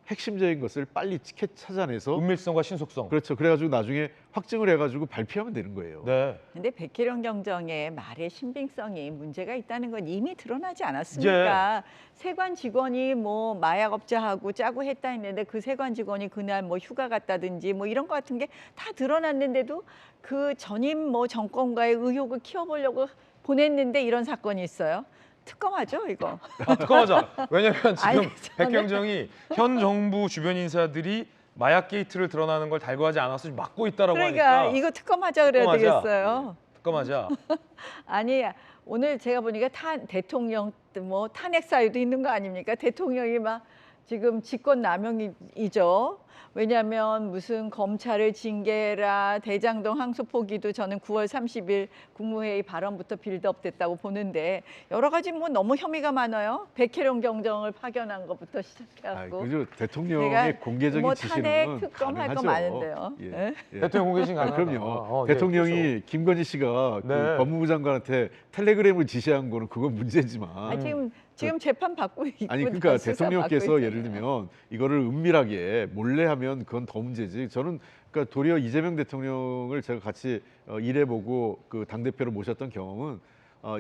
핵심적인 것을 빨리 찾아내서 은밀성과 신속성. 그렇죠. 그래가지고 나중에 확증을 해가지고 발표하면 되는 거예요. 네. 근데 백혜령 경정의 말의 신빙성이 문제가 있다는 건 이미 드러나지 않았습니까? 세관 직원이 뭐 마약업자하고 짜고 했다 했는데 그 세관 직원이 그날 뭐 휴가 갔다든지 뭐 이런 거 같은 게 다 드러났는데도 그 전임 뭐 정권과의 의혹을 키워보려고 보냈는데 이런 사건이 있어요. 특검하죠, 이거. 특검하자. 왜냐하면 지금 아니, 백경정이 현 정부 주변 인사들이 마약 게이트를 드러나는 걸 달고하지 않아서 지금 막고 있다라고 그러니까 하니까 이거 특검하자 그래야 되겠어요. 특검하자. 아니 오늘 제가 보니까 대통령 뭐 탄핵 사유도 있는 거 아닙니까? 대통령이 막 지금 직권남용이죠. 왜냐하면 무슨 검찰을 징계해라, 대장동 항소 포기도 저는 9월 30일 국무회의 발언부터 빌드업됐다고 보는데 여러 가지 뭐 너무 혐의가 많아요. 백혜령 경정을 파견한 것부터 시작해갖고. 그죠. 대통령의 공개적인 뭐 지시는 탄핵 특검 할 거 가능하죠. 많은데요. 예. 네? 예. 대통령 공개신 가능하다. 그럼요. 네, 대통령이 그렇죠. 김건희 씨가 네. 그 법무부 장관한테 텔레그램을 지시한 거는 그건 문제지만. 아, 지금 재판 받고 있고 아니 그러니까 수사 대통령께서 받고 예를 있잖아요. 들면 이거를 은밀하게 몰래 하면 그건 더 문제지. 저는 그러니까 도리어 이재명 대통령을 제가 같이 일해보고 그 당대표로 모셨던 경험은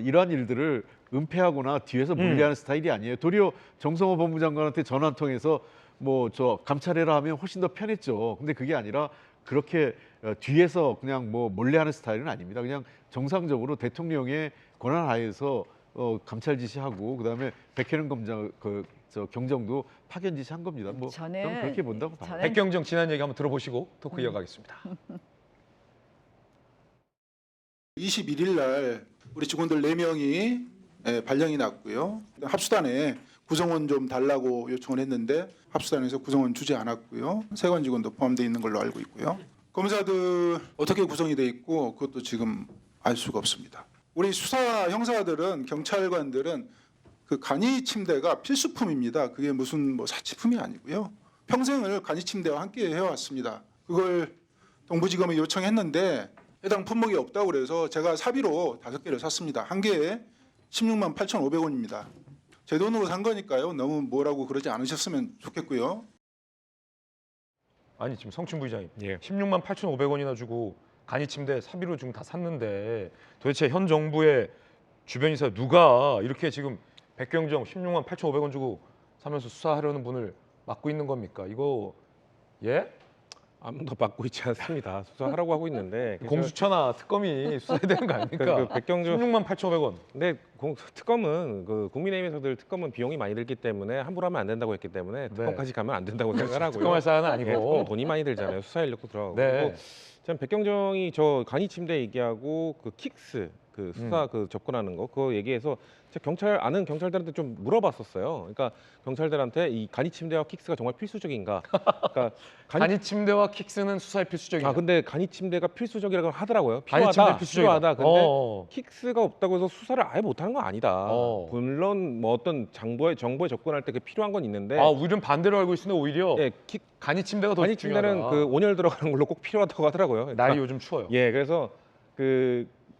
이러한 일들을 은폐하거나 뒤에서 몰래하는 스타일이 아니에요. 도리어 정성호 법무장관한테 전화 한 통해서 뭐 저 감찰해라 하면 훨씬 더 편했죠. 근데 그게 아니라 그렇게 뒤에서 그냥 뭐 몰래하는 스타일은 아닙니다. 그냥 정상적으로 대통령의 권한 하에서 감찰 지시하고 그다음에 백혜령 검장 경정도 파견 지시한 겁니다. 뭐 저는 그렇게 본다고 봐요. 백경정 지난 얘기 한번 들어보시고 토크 이어가겠습니다. 21일 날 우리 직원들 4명이 발령이 났고요. 합수단에 구성원 좀 달라고 요청을 했는데 합수단에서 구성원 주지 않았고요. 세관 직원도 포함되어 있는 걸로 알고 있고요. 검사들 어떻게 구성이 돼 있고 그것도 지금 알 수가 없습니다. 우리 수사 형사들은 경찰관들은 그 간이 침대가 필수품입니다. 그게 무슨 뭐 사치품이 아니고요. 평생을 간이 침대와 함께 해왔습니다. 그걸 동부지검에 요청했는데 해당 품목이 없다고 그래서 제가 사비로 5개를 샀습니다. 한 개에 16만 8,500원입니다. 제 돈으로 산 거니까요. 너무 뭐라고 그러지 않으셨으면 좋겠고요. 아니 지금 성춘 부의장님 16만 8,500원이나 주고 간이 침대 사비로 지금 다 샀는데 도대체 현 정부의 주변 인사 누가 이렇게 지금 백경정 16만 8,500원 주고 사면서 수사하려는 분을 막고 있는 겁니까? 이거 예? 아무도 막고 있지 않습니다. 수사하라고 하고 있는데 공수처나 특검이 수사해야 되는 거 아닙니까? 그 백경정 16만 8,500원. 근데 특검은 그 국민의힘에서들 특검은 비용이 많이 들기 때문에 함부로 하면 안 된다고 했기 때문에 특검까지 가면 안 된다고 생각하고요. 특검할 사안은 아니고. 특검은 돈이 많이 들잖아요. 수사 인력도 들어가고. 네. 그리고 전 백경정이 저 간이 침대 얘기하고 그 킥스 그 수사 그 접근하는 거 그거 얘기해서 제가 아는 경찰들한테 좀 물어봤었어요. 그러니까 경찰들한테 이 간이 침대와 킥스가 정말 필수적인가? 그러니까 간이 침대와 킥스는 수사에 필수적이다. 근데 간이 침대가 필수적이라고 하더라고요. 간이 침대 필요하다. 근데 어어. 킥스가 없다고 해서 수사를 아예 못하는 건 아니다. 물론 뭐 어떤 정보에 접근할 때 그게 필요한 건 있는데. 우리는 반대로 알고 있는데 오히려 간이 침대가 더 간이 중요하다. 침대는 그 온열 들어가는 걸로 꼭 필요하다고 하더라고요. 그러니까, 날이 요즘 추워요. 예, 그래서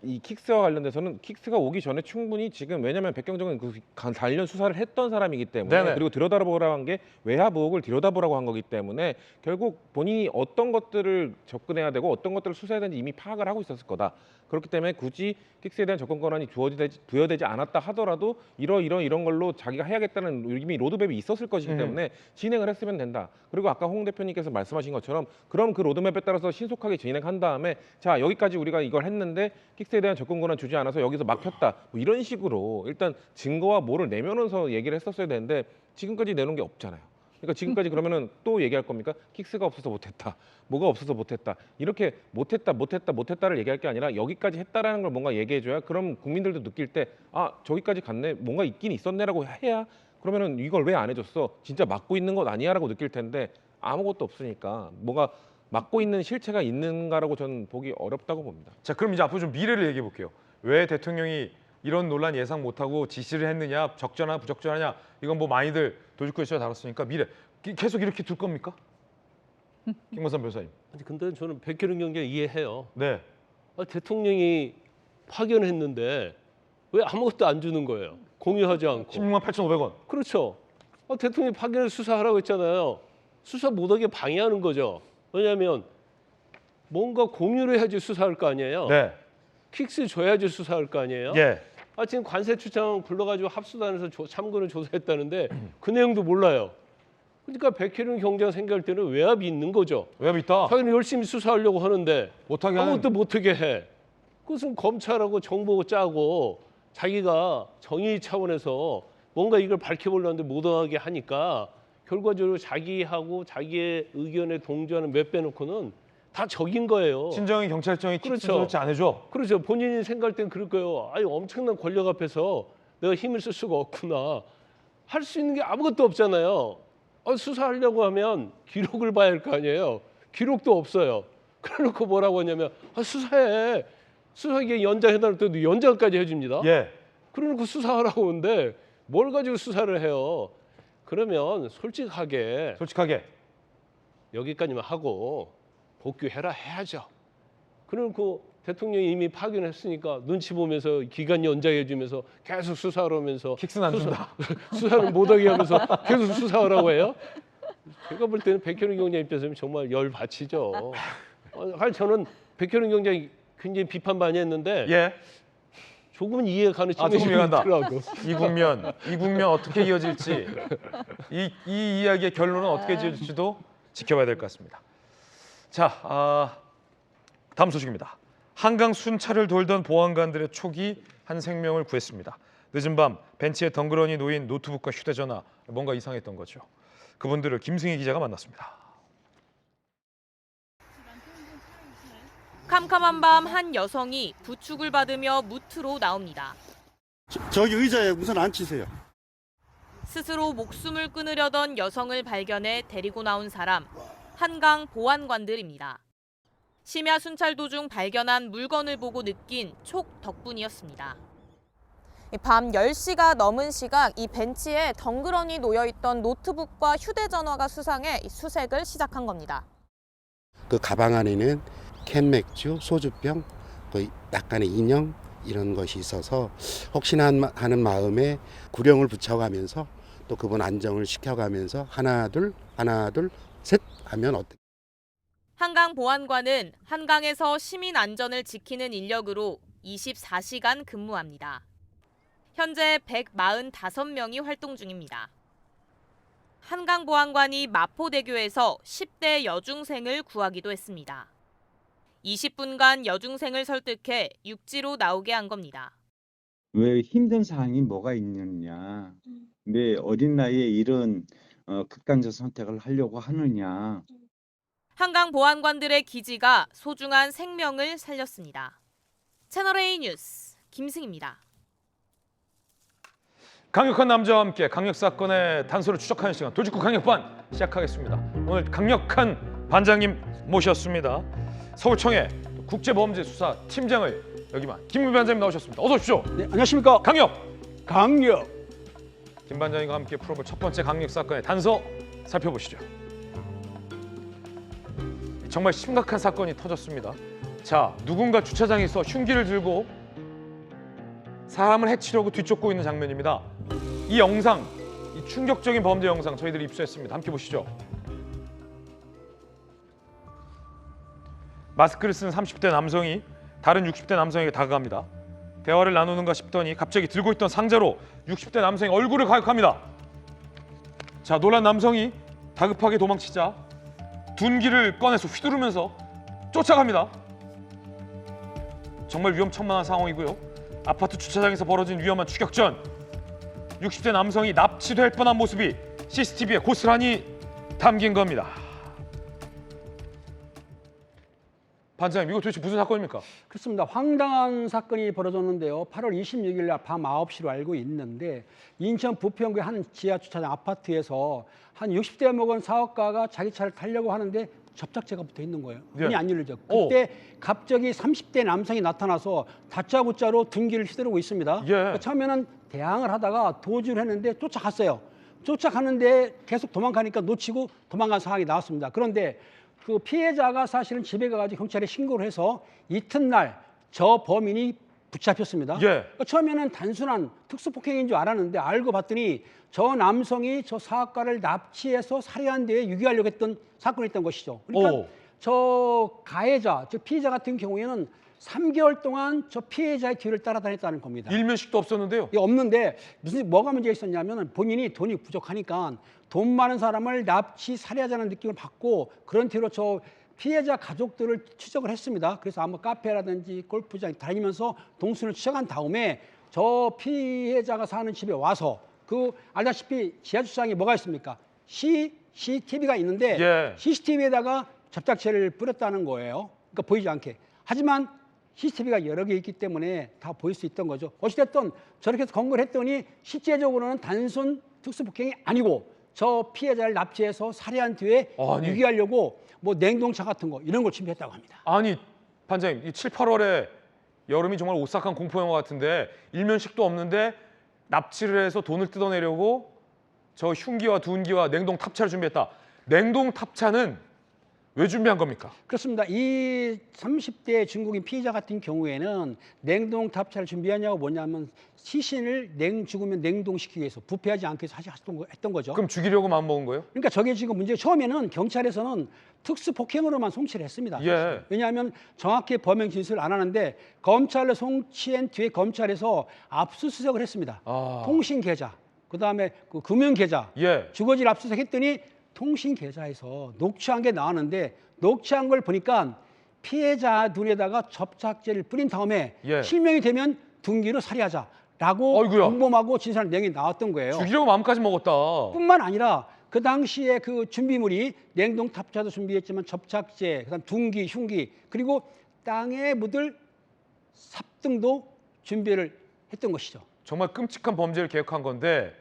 이 킥스와 관련돼서는 킥스가 오기 전에 충분히 지금 왜냐하면 백경정은 그 관련 수사를 했던 사람이기 때문에 네네. 그리고 들여다보라고 한 게 외압 의혹을 들여다보라고 한 거기 때문에 결국 본인이 어떤 것들을 접근해야 되고 어떤 것들을 수사해야 되는지 이미 파악을 하고 있었을 거다. 그렇기 때문에 굳이 킥스에 대한 접근 권한이 부여되지 않았다 하더라도 이런 걸로 자기가 해야겠다는 이미 로드맵이 있었을 것이기 때문에 진행을 했으면 된다. 그리고 아까 홍 대표님께서 말씀하신 것처럼 그럼 그 로드맵에 따라서 신속하게 진행한 다음에 자 여기까지 우리가 이걸 했는데 킥스에 대한 접근 권한 주지 않아서 여기서 막혔다. 뭐 이런 식으로 일단 증거와 뭐를 내면서 얘기를 했었어야 되는데 지금까지 내놓은 게 없잖아요. 그러니까 지금까지 그러면은 또 얘기할 겁니까? 킥스가 없어서 못했다. 뭐가 없어서 못했다. 이렇게 못했다를 얘기할 게 아니라 여기까지 했다라는 걸 뭔가 얘기해줘야 그럼 국민들도 느낄 때 저기까지 갔네. 뭔가 있긴 있었네라고 해야 그러면은 이걸 왜 안 해줬어? 진짜 막고 있는 것 아니야라고 느낄 텐데 아무것도 없으니까 뭐가 막고 있는 실체가 있는가라고 저는 보기 어렵다고 봅니다. 자, 그럼 이제 앞으로 좀 미래를 얘기해 볼게요. 왜 대통령이 이런 논란 예상 못하고 지시를 했느냐, 적절하냐, 부적절하냐, 이건 뭐 많이들 도지코에서 다뤘으니까 미래 계속 이렇게 둘 겁니까? 김건삼 변호사님. 아니 근데 저는 백혜련 경장 이해해요. 네. 대통령이 파견했는데 왜 아무것도 안 주는 거예요? 공유하지 않고. 16만 8,500원. 그렇죠. 대통령이 파견을 수사하라고 했잖아요. 수사 못하게 방해하는 거죠. 왜냐하면 뭔가 공유를 해야지 수사할 거 아니에요. 네. 킥스 줘야지 수사할 거 아니에요. 예. 지금 관세추장 불러가지고 합수단에서 참고를 조사했다는데 그 내용도 몰라요. 그러니까 백혜련 경장 생각할 때는 외압이 있는 거죠. 외압이 있다. 자기는 열심히 수사하려고 하는데 못하게 아무것도 못하게 해. 그것은 검찰하고 정보 짜고 자기가 정의 차원에서 뭔가 이걸 밝혀보려는데 못하게 하니까 결과적으로 자기하고 자기의 의견에 동조하는 몇 빼놓고는 다 적인 거예요. 친정인 경찰청이 킥스 그렇죠. 조치 안 해줘. 그렇죠. 본인이 생각할 땐 그럴 거예요. 아니 엄청난 권력 앞에서 내가 힘을 쓸 수가 없구나. 할 수 있는 게 아무것도 없잖아요. 수사하려고 하면 기록을 봐야 할 거 아니에요. 기록도 없어요. 그래놓고 뭐라고 하냐면 수사해. 수사기에 연장해달라고 해도 연장까지 해줍니다. 예. 그러놓고 수사하라고 하는데 뭘 가지고 수사를 해요. 그러면 솔직하게 여기까지만 하고 복귀해라 해야죠. 그러고 대통령이 이미 파견했으니까 눈치 보면서 기간 연장해주면서 계속 수사하러 오면서 킥스는 안 준다. 수사를 못하게 하면서 계속 수사하라고 해요. 제가 볼 때는 백혜련 경장 입장에서는 정말 열받치죠. 저는 백혜련 경장이 굉장히 비판 많이 했는데 예. 조금은 이해가 가는 조금 측면이 이해간다. 있더라고. 이 국면 어떻게 이어질지 이 이야기의 결론은 어떻게 지어질지도 지켜봐야 될 것 같습니다. 자, 다음 소식입니다. 한강 순찰을 돌던 보안관들의 촉이 한 생명을 구했습니다. 늦은 밤 벤치에 덩그러니 놓인 노트북과 휴대전화, 뭔가 이상했던 거죠. 그분들을 김승희 기자가 만났습니다. 캄캄한 밤 한 여성이 부축을 받으며 무트로 나옵니다. 저기 의자에 우선 앉히세요. 스스로 목숨을 끊으려던 여성을 발견해 데리고 나온 사람, 한강 보안관들입니다. 심야 순찰 도중 발견한 물건을 보고 느낀 촉 덕분이었습니다. 밤 10시가 넘은 시각 이 벤치에 덩그러니 놓여있던 노트북과 휴대전화가 수상해 수색을 시작한 겁니다. 그 가방 안에는 캔 맥주, 소주병, 약간의 인형 이런 것이 있어서 혹시나 하는 마음에 구령을 붙여가면서 또 그분 안정을 시켜가면서 하나 둘 셋 하면 어떻게? 한강 보안관은 한강에서 시민 안전을 지키는 인력으로 24시간 근무합니다. 현재 145명이 활동 중입니다. 한강 보안관이 마포대교에서 10대 여중생을 구하기도 했습니다. 20분간 여중생을 설득해 육지로 나오게 한 겁니다. 왜 힘든 사항이 뭐가 있느냐, 왜 어린 나이에 이런 극단적 선택을 하려고 하느냐. 한강 보안관들의 기지가 소중한 생명을 살렸습니다. 채널A 뉴스 김승희입니다. 강력한 남자와 함께 강력 사건의 단서를 추적하는 시간 도직구 강력반 시작하겠습니다. 오늘 강력한 반장님 모셨습니다. 서울청의 국제범죄수사 팀장을 역임한 김 반장님 나오셨습니다. 어서 오십시오. 네, 안녕하십니까. 강력. 김 반장님과 함께 풀어볼 첫 번째 강력 사건의 단서 살펴보시죠. 정말 심각한 사건이 터졌습니다. 자, 누군가 주차장에서 흉기를 들고 사람을 해치려고 뒤쫓고 있는 장면입니다. 이 영상, 이 충격적인 범죄 영상 저희들이 입수했습니다. 함께 보시죠. 마스크를 쓴 30대 남성이 다른 60대 남성에게 다가갑니다. 대화를 나누는가 싶더니 갑자기 들고 있던 상자로 60대 남성의 얼굴을 가격합니다. 자, 놀란 남성이 다급하게 도망치자 둔기를 꺼내서 휘두르면서 쫓아갑니다. 정말 위험천만한 상황이고요. 아파트 주차장에서 벌어진 위험한 추격전. 60대 남성이 납치될 뻔한 모습이 CCTV에 고스란히 담긴 겁니다. 반장님, 이거 도대체 무슨 사건입니까? 그렇습니다. 황당한 사건이 벌어졌는데요. 8월 26일 날 밤 9시로 알고 있는데 인천 부평구의 한 지하 주차장 아파트에서 한 60대 먹은 사업가가 자기 차를 타려고 하는데 접착제가 붙어 있는 거예요. 문이 안 열리죠. 그때 갑자기 30대 남성이 나타나서 다짜고짜로 둔기를 휘두르고 있습니다. 그러니까 처음에는 대항을 하다가 도주를 했는데 쫓아갔어요. 쫓아가는데 계속 도망가니까 놓치고 도망간 상황이 나왔습니다. 그런데 그 피해자가 사실은 집에 가가지고 경찰에 신고를 해서 이튿날 저 범인이 붙잡혔습니다. 그러니까 처음에는 단순한 특수폭행인 줄 알았는데 알고 봤더니 저 남성이 저 사업가를 납치해서 살해한 뒤에 유기하려고 했던 사건이었던 것이죠. 그러니까 저 가해자, 저 피해자 같은 경우에는 3개월 동안 저 피해자의 뒤를 따라다녔다는 겁니다. 일면식도 없었는데요? 없는데 뭐가 문제가 있었냐면 본인이 돈이 부족하니까 돈 많은 사람을 납치 살해하자는 느낌을 받고 그런 뒤로 저 피해자 가족들을 추적을 했습니다. 그래서 아마 카페라든지 골프장 다니면서 동선을 추적한 다음에 저 피해자가 사는 집에 와서 그 알다시피 지하주차장에 뭐가 있습니까? CCTV가 있는데 CCTV에다가 접착제를 뿌렸다는 거예요. 그러니까 보이지 않게. 하지만 CCTV가 여러 개 있기 때문에 다 보일 수 있던 거죠. 어찌됐든 저렇게 해서 검거를 했더니 실제적으로는 단순 특수폭행이 아니고 저 피해자를 납치해서 살해한 뒤에 유기하려고 뭐 냉동차 같은 거 이런 걸 준비했다고 합니다. 아니 반장님, 이 7, 8월에 여름이 정말 오싹한 공포 영화 같은데 일면식도 없는데 납치를 해서 돈을 뜯어내려고 저 흉기와 둔기와 냉동 탑차를 준비했다. 냉동 탑차는 왜 준비한 겁니까? 그렇습니다. 이 30대 중국인 피해자 같은 경우에는 냉동 탑차를 준비하냐고 뭐냐면 시신을 죽으면 냉동시키기 위해서 부패하지 않게 해서 했던 거죠. 그럼 죽이려고 마음먹은 거예요? 그러니까 저게 지금 문제가 처음에는 경찰에서는 특수폭행으로만 송치를 했습니다. 왜냐하면 정확히 범행 진술을 안 하는데 검찰로 송치한 뒤에 검찰에서 압수수색을 했습니다. 통신계좌, 그다음에 그 금융계좌, 주거지를 압수수색했더니 통신계좌에서 녹취한 게 나왔는데 녹취한 걸 보니까 피해자 눈에다가 접착제를 뿌린 다음에 실명이 되면 둔기로 살해하자라고 공범하고 진술한 내용이 나왔던 거예요. 죽이려고 마음까지 먹었다. 뿐만 아니라 그 당시에 그 준비물이 냉동 탑차도 준비했지만 접착제, 그다음 둔기, 흉기 그리고 땅에 묻을 삽등도 준비를 했던 것이죠. 정말 끔찍한 범죄를 계획한 건데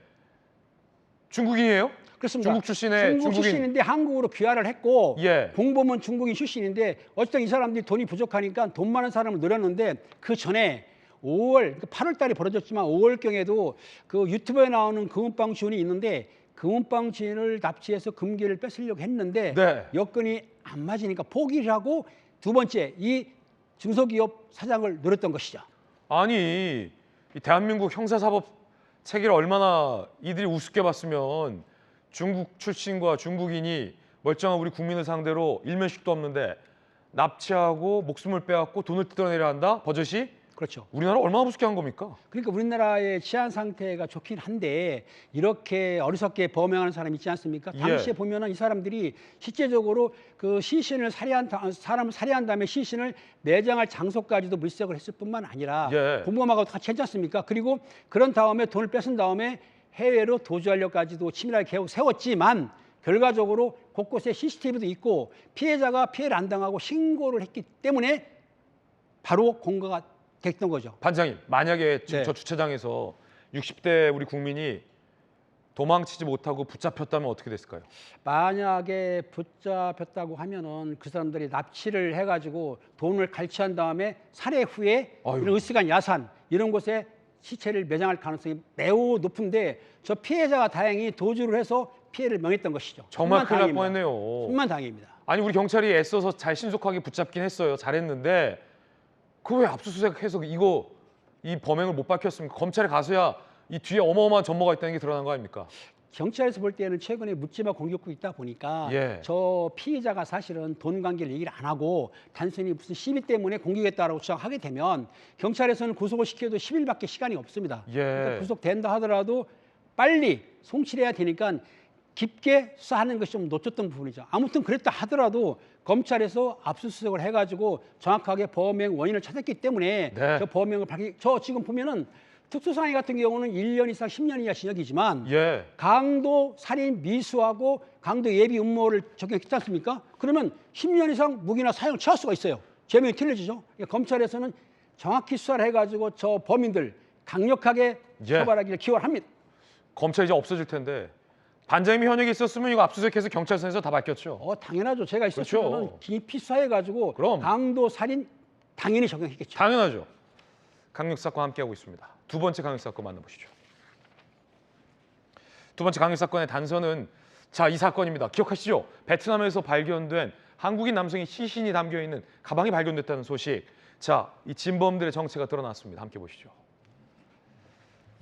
중국인이에요? 그렇습니다. 중국 출신의 중국 출신인데 한국으로 귀화를 했고 공범은 중국인 출신인데 어쨌든 이 사람들이 돈이 부족하니까 돈 많은 사람을 노렸는데 그 전에 5월, 8월 달에 벌어졌지만 5월경에도 그 유튜브에 나오는 금은방 주인이 있는데 금은방 주인을 납치해서 금괴를 뺏으려고 했는데 여건이 안 맞으니까 포기를 하고 두 번째 이 중소기업 사장을 노렸던 것이죠. 아니 이 대한민국 형사사법 체계를 얼마나 이들이 우습게 봤으면 중국 출신과 중국인이 멀쩡한 우리 국민을 상대로 일면식도 없는데 납치하고 목숨을 빼앗고 돈을 뜯어내려 한다? 버젓이? 그렇죠. 우리나라 얼마나 무섭게 한 겁니까? 그러니까 우리나라의 치안 상태가 좋긴 한데 이렇게 어리석게 범행하는 사람이 있지 않습니까? 당시에 보면은 이 사람들이 실제적으로 그 시신을 사람을 살해한 다음에 시신을 매장할 장소까지도 물색을 했을 뿐만 아니라 공범하고 같이 했지 않습니까? 그리고 그런 다음에 돈을 뺏은 다음에 해외로 도주하려까지도 치밀하게 계획을 세웠지만 결과적으로 곳곳에 CCTV도 있고 피해자가 피해를 안 당하고 신고를 했기 때문에 바로 공거가 됐던 거죠. 반장님, 만약에 저 주차장에서 60대 우리 국민이 도망치지 못하고 붙잡혔다면 어떻게 됐을까요? 만약에 붙잡혔다고 하면은 그 사람들이 납치를 해가지고 돈을 갈취한 다음에 살해 후에 이런 으스간 야산 이런 곳에 시체를 매장할 가능성이 매우 높은데 저 피해자가 다행히 도주를 해서 피해를 명했던 것이죠. 정말 큰일 날 뻔했네요. 천만 다행입니다. 아니 우리 경찰이 애써서 잘 신속하게 붙잡긴 했어요. 잘했는데 그 왜 압수수색해서 이 범행을 못 밝혔습니까? 검찰에 가서야 이 뒤에 어마어마한 전모가 있다는 게 드러난 거 아닙니까? 경찰에서 볼 때는 최근에 묻지마 공격도 있다 보니까 저 피해자가 사실은 돈 관계를 얘기를 안 하고 단순히 무슨 시비 때문에 공격했다라고 주장하게 되면 경찰에서는 구속을 시켜도 10일밖에 시간이 없습니다. 그러니까 구속된다 하더라도 빨리 송치해야 되니까 깊게 수사하는 것이 좀 놓쳤던 부분이죠. 아무튼 그랬다 하더라도 검찰에서 압수수색을 해가지고 정확하게 범행 원인을 찾았기 때문에 저 범행을 저 지금 보면은 특수상해 같은 경우는 1년 이상 10년 이하 징역이지만 강도 살인 미수하고 강도 예비 음모를 적용했지 않습니까? 그러면 10년 이상 무기나 사형을 취할 수가 있어요. 죄명이 틀려지죠. 그러니까 검찰에서는 정확히 수사를 해가지고 저 범인들 강력하게 처벌하기를 기원합니다. 검찰이 이제 없어질 텐데 반장님이 현역에 있었으면 이거 압수수색해서 경찰서에서 다 밝혔죠. 당연하죠. 제가 있었으면 깊이 수사해가지고 강도 살인 당연히 적용했겠죠. 당연하죠. 강력사건 함께하고 있습니다. 두 번째 강력사건 만나보시죠. 두 번째 강력사건의 단서는 이 사건입니다. 기억하시죠? 베트남에서 발견된 한국인 남성의 시신이 담겨 있는 가방이 발견됐다는 소식. 자, 이 진범들의 정체가 드러났습니다. 함께 보시죠.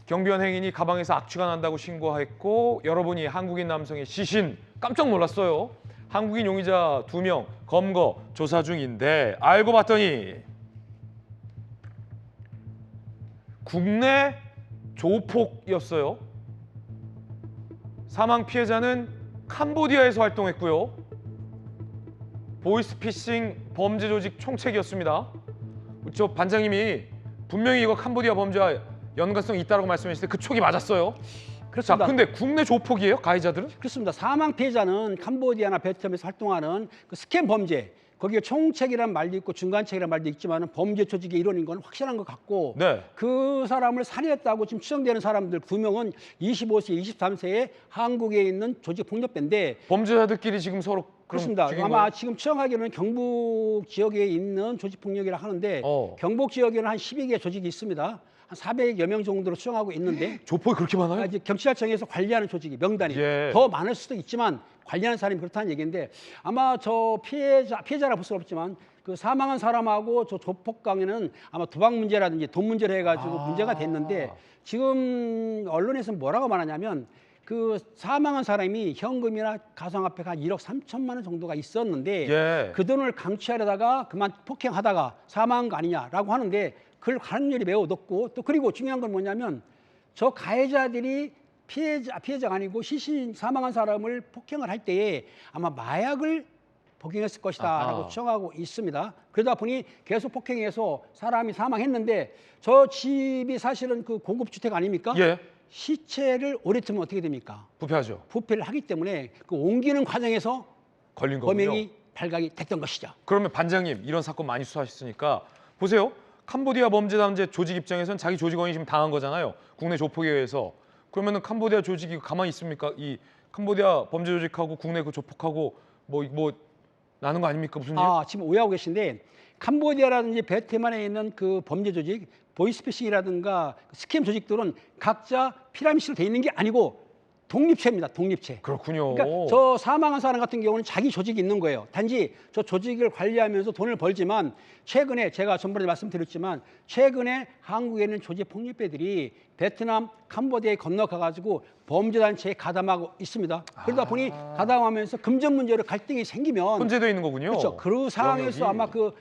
경비원 행인이 가방에서 악취가 난다고 신고했고 여러분이 한국인 남성의 시신 깜짝 놀랐어요. 한국인 용의자 2명 검거 조사 중인데 알고 봤더니 국내 조폭이었어요. 사망 피해자는 캄보디아에서 활동했고요. 보이스피싱 범죄 조직 총책이었습니다. 저 반장님이 분명히 이거 캄보디아 범죄와 연관성이 있다고 말씀하셨는데 그 촉이 맞았어요. 그렇습니다. 자, 근데 국내 조폭이에요? 가해자들은? 그렇습니다. 사망 피해자는 캄보디아나 베트남에서 활동하는 그 스캠 범죄, 거기에 총책이라는 말도 있고 중간책이라는 말도 있지만 범죄 조직의 일원인 건 확실한 것 같고 네. 그 사람을 살해했다고 지금 추정되는 사람들 2명은 25세, 23세의 한국에 있는 조직 폭력배인데 범죄자들끼리 지금 서로 그렇습니다. 죽인 아마 거예요? 지금 추정하기로는 경북 지역에 있는 조직 폭력이라 하는데 경북 지역에는 한 12개 조직이 있습니다. 한 400여 명 정도로 추정하고 있는데 조폭이 그렇게 많아요? 이제 경찰청에서 관리하는 조직이 명단이 더 많을 수도 있지만 관리하는 사람이 그렇다는 얘기인데 아마 저 피해자라 볼 수는 없지만 그 사망한 사람하고 저 조폭강에는 아마 도박 문제라든지 돈 문제를 해가지고 문제가 됐는데 지금 언론에서는 뭐라고 말하냐면 그 사망한 사람이 현금이나 가상화폐가 한 1억 3천만 원 정도가 있었는데 그 돈을 강취하려다가 그만 폭행하다가 사망한 거 아니냐라고 하는데 그럴 가능률이 매우 높고 또 그리고 중요한 건 뭐냐면 저 가해자들이 피해자가 아니고 시신 사망한 사람을 폭행을 할 때에 아마 마약을 복용했을 것이다라고 추정하고 있습니다. 그러다 보니 계속 폭행해서 사람이 사망했는데 저 집이 사실은 그 고급 주택 아닙니까? 시체를 오래 두면 어떻게 됩니까? 부패하죠. 부패를 하기 때문에 그 옮기는 과정에서 걸린 거군요. 범행이 발각이 됐던 것이죠. 그러면 반장님 이런 사건 많이 수사하셨으니까 보세요. 캄보디아 범죄단체 조직 입장에선 자기 조직원이 지금 당한 거잖아요. 국내 조폭에 의해서. 그러면은 캄보디아 조직이 가만히 있습니까? 이 캄보디아 범죄 조직하고 국내 그 조폭하고 뭐 나는 거 아닙니까? 무슨 일? 지금 오해하고 계신데 캄보디아라든지 베트남에 있는 그 범죄 조직 보이스피싱이라든가 스캠 조직들은 각자 피라미드로 돼 있는 게 아니고 독립체입니다. 독립체. 그렇군요. 그러니까 저 사망한 사람 같은 경우는 자기 조직이 있는 거예요. 단지 저 조직을 관리하면서 돈을 벌지만 최근에 제가 전번에 말씀드렸지만 최근에 한국에 있는 조직 폭력배들이 베트남, 캄보디아에 건너가가지고 범죄단체에 가담하고 있습니다. 그러다 보니 가담하면서 금전 문제로 갈등이 생기면 혼재되어 있는 거군요. 그렇죠. 그 상황에서 아마 그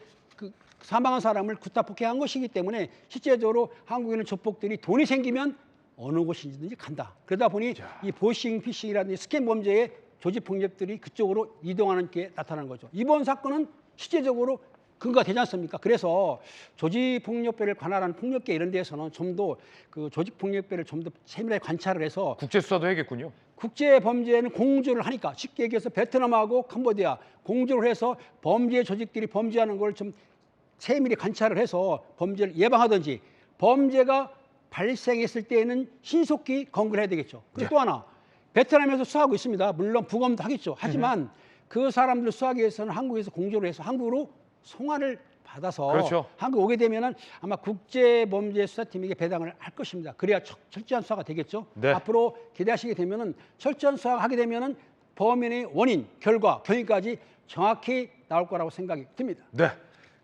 사망한 사람을 구타 폭행한 것이기 때문에 실제적으로 한국에 있는 조폭들이 돈이 생기면 어느 곳이든지 간다. 그러다 보니 이 보이스피싱이라든지 스캠 범죄의 조직 폭력들이 그쪽으로 이동하는 게 나타나는 거죠. 이번 사건은 실제적으로 근거가 되지 않습니까? 그래서 조직 폭력배를 관할하는 폭력계 이런 데에서는 좀 더 그 조직 폭력배를 좀 더 세밀하게 관찰을 해서 국제 수사도 해야겠군요. 국제 범죄는 공조를 하니까 쉽게 얘기해서 베트남하고 캄보디아 공조를 해서 범죄 조직들이 범죄하는 걸 좀 세밀히 관찰을 해서 범죄를 예방하든지 범죄가 발생했을 때에는 신속히 검거를 해야 되겠죠. 그리고 또 하나 베트남에서 수사하고 있습니다. 물론 부검도 하겠죠. 하지만 그 사람들 수사하기 위해서는 한국에서 공조를 해서 한국으로 송환을 받아서 한국 오게 되면은 아마 국제범죄수사팀에게 배당을 할 것입니다. 그래야 철저한 수사가 되겠죠. 앞으로 기대하시게 되면은 철저한 수사하게 되면은 범인의 원인, 결과, 경위까지 정확히 나올 거라고 생각이 듭니다. 네,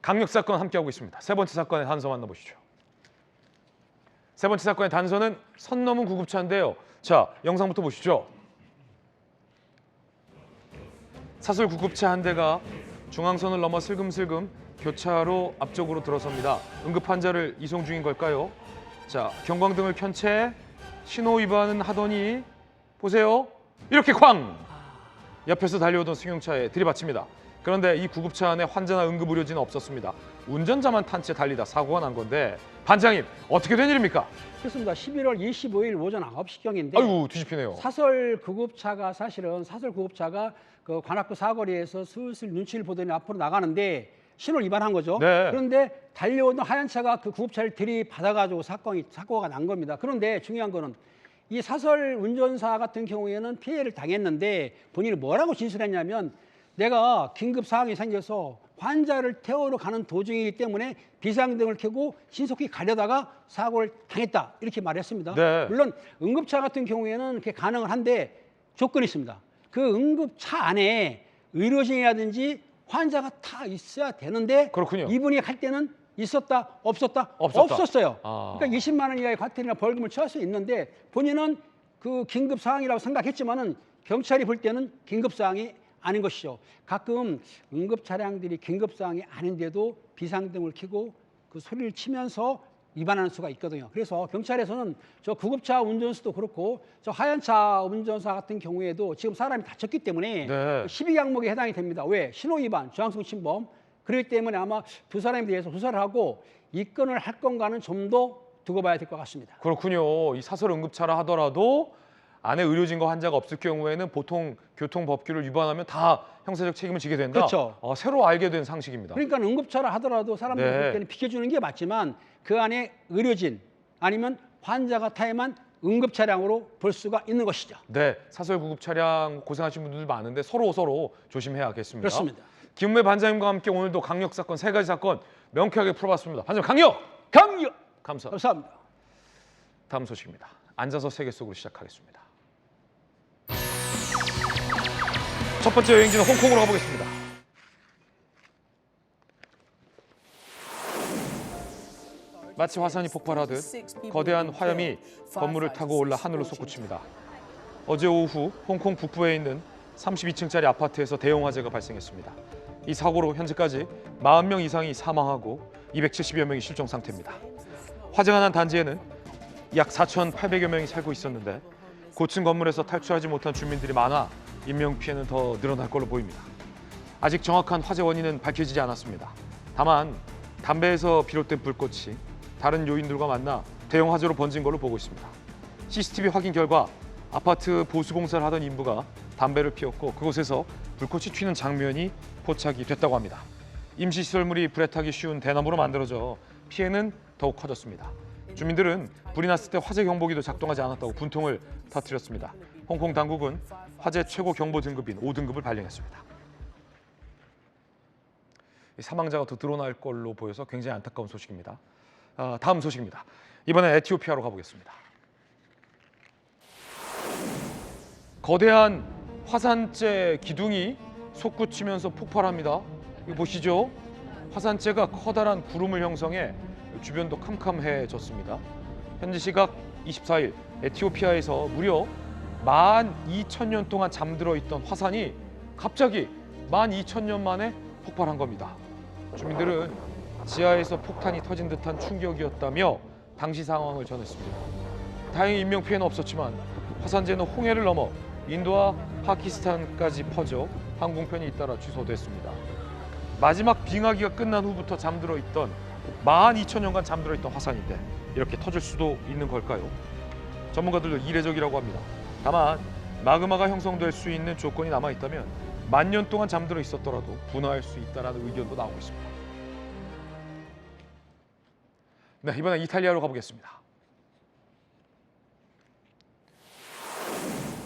강력 사건 함께하고 있습니다. 세 번째 사건의 단서 만나보시죠. 세 번째 사건의 단서는 선 넘은 구급차인데요. 자, 영상부터 보시죠. 사설 구급차 한 대가 중앙선을 넘어 슬금슬금 교차로 앞쪽으로 들어섭니다. 응급 환자를 이송 중인 걸까요? 자, 경광등을 켠 채 신호 위반은 하더니 보세요. 이렇게 쾅! 옆에서 달려오던 승용차에 들이받칩니다. 그런데 이 구급차 안에 환자나 응급의료진은 없었습니다. 운전자만 탄 채 달리다 사고가 난 건데 반장님, 어떻게 된 일입니까? 그렇습니다. 11월 25일 오전 9시경인데 아이고, 뒤집히네요. 사설 구급차가 그 관악구 사거리에서 슬슬 눈치를 보더니 앞으로 나가는데 신호를 위반한 거죠. 그런데 달려오던 하얀 차가 그 구급차를 들이받아가지고 사고가 난 겁니다. 그런데 중요한 거는 이 사설 운전사 같은 경우에는 피해를 당했는데 본인이 뭐라고 진술했냐면 내가 긴급 상황이 생겨서 환자를 태우러 가는 도중이기 때문에 비상등을 켜고 신속히 가려다가 사고를 당했다 이렇게 말했습니다. 물론 응급차 같은 경우에는 그렇게 가능을 한데 조건이 있습니다. 그 응급차 안에 의료진이라든지 환자가 다 있어야 되는데 그렇군요. 이분이 갈 때는 있었다, 없었다, 없었다. 없었어요. 아. 그러니까 20만 원 이하의 과태료나 벌금을 처할 수 있는데 본인은 그 긴급 사항이라고 생각했지만은 경찰이 볼 때는 긴급 사항이 아닌 것이죠. 가끔 응급 차량들이 긴급 사항이 아닌데도 비상등을 켜고 그 소리를 치면서 위반하는 수가 있거든요. 그래서 경찰에서는 저 구급차 운전수도 그렇고 저 하얀차 운전사 같은 경우에도 지금 사람이 다쳤기 때문에 네. 12항목에 해당이 됩니다. 왜? 신호 위반, 저항성 침범. 그렇기 때문에 아마 두 사람에 대해서 수사를 하고 입건을 할 건가는 좀 더 두고 봐야 될 것 같습니다. 그렇군요. 이 사설 응급차라 하더라도 안에 의료진과 환자가 없을 경우에는 보통 교통법규를 위반하면 다 형사적 책임을 지게 된다. 그렇죠. 새로 알게 된 상식입니다. 그러니까 응급차라 하더라도 사람들이 네. 볼 때는 비켜주는 게 맞지만 그 안에 의료진 아니면 환자가 타야만 응급 차량으로 볼 수가 있는 것이죠. 네, 사설 구급 차량 고생하신 분들 많은데 서로 조심해야겠습니다. 그렇습니다. 김은배 반장님과 함께 오늘도 강력 사건 3가지 사건 명쾌하게 풀어봤습니다. 반장님 강력! 감사합니다. 다음 소식입니다. 앉아서 세계 속으로 시작하겠습니다. 첫 번째 여행지는 홍콩으로 가보겠습니다. 마치 화산이 폭발하듯 거대한 화염이 건물을 타고 올라 하늘로 솟구칩니다. 어제 오후 홍콩 북부에 있는 32층짜리 아파트에서 대형 화재가 발생했습니다. 이 사고로 현재까지 40명 이상이 사망하고 270여 명이 실종 상태입니다. 화재가 난 단지에는 약 4,800여 명이 살고 있었는데 고층 건물에서 탈출하지 못한 주민들이 많아 인명피해는 더 늘어날 걸로 보입니다. 아직 정확한 화재 원인은 밝혀지지 않았습니다. 다만 담배에서 비롯된 불꽃이 다른 요인들과 만나 대형 화재로 번진 걸로 보고 있습니다. CCTV 확인 결과 아파트 보수공사를 하던 인부가 담배를 피웠고 그곳에서 불꽃이 튀는 장면이 포착이 됐다고 합니다. 임시시설물이 불에 타기 쉬운 대나무로 만들어져 피해는 더욱 커졌습니다. 주민들은 불이 났을 때 화재 경보기도 작동하지 않았다고 분통을 터뜨렸습니다. 홍콩 당국은 화재 최고 경보 등급인 5등급을 발령했습니다. 사망자가 더 늘어날 걸로 보여서 굉장히 안타까운 소식입니다. 다음 소식입니다. 이번엔 에티오피아로 가보겠습니다. 거대한 화산재 기둥이 솟구치면서 폭발합니다. 이거 보시죠. 화산재가 커다란 구름을 형성해 주변도 캄캄해졌습니다. 현지 시각 24일 에티오피아에서 무려 12,000년 동안 잠들어 있던 화산이 갑자기 12,000년 만에 폭발한 겁니다. 주민들은 지하에서 폭탄이 터진 듯한 충격이었다며 당시 상황을 전했습니다. 다행히 인명피해는 없었지만 화산재는 홍해를 넘어 인도와 파키스탄까지 퍼져 항공편이 잇따라 취소됐습니다. 마지막 빙하기가 끝난 후부터 잠들어 있던 12,000년간 잠들어 있던 화산인데 이렇게 터질 수도 있는 걸까요? 전문가들도 이례적이라고 합니다. 다만 마그마가 형성될 수 있는 조건이 남아 있다면 10,000년 동안 잠들어 있었더라도 분화할 수 있다는 의견도 나오고 있습니다. 네, 이번엔 이탈리아로 가보겠습니다.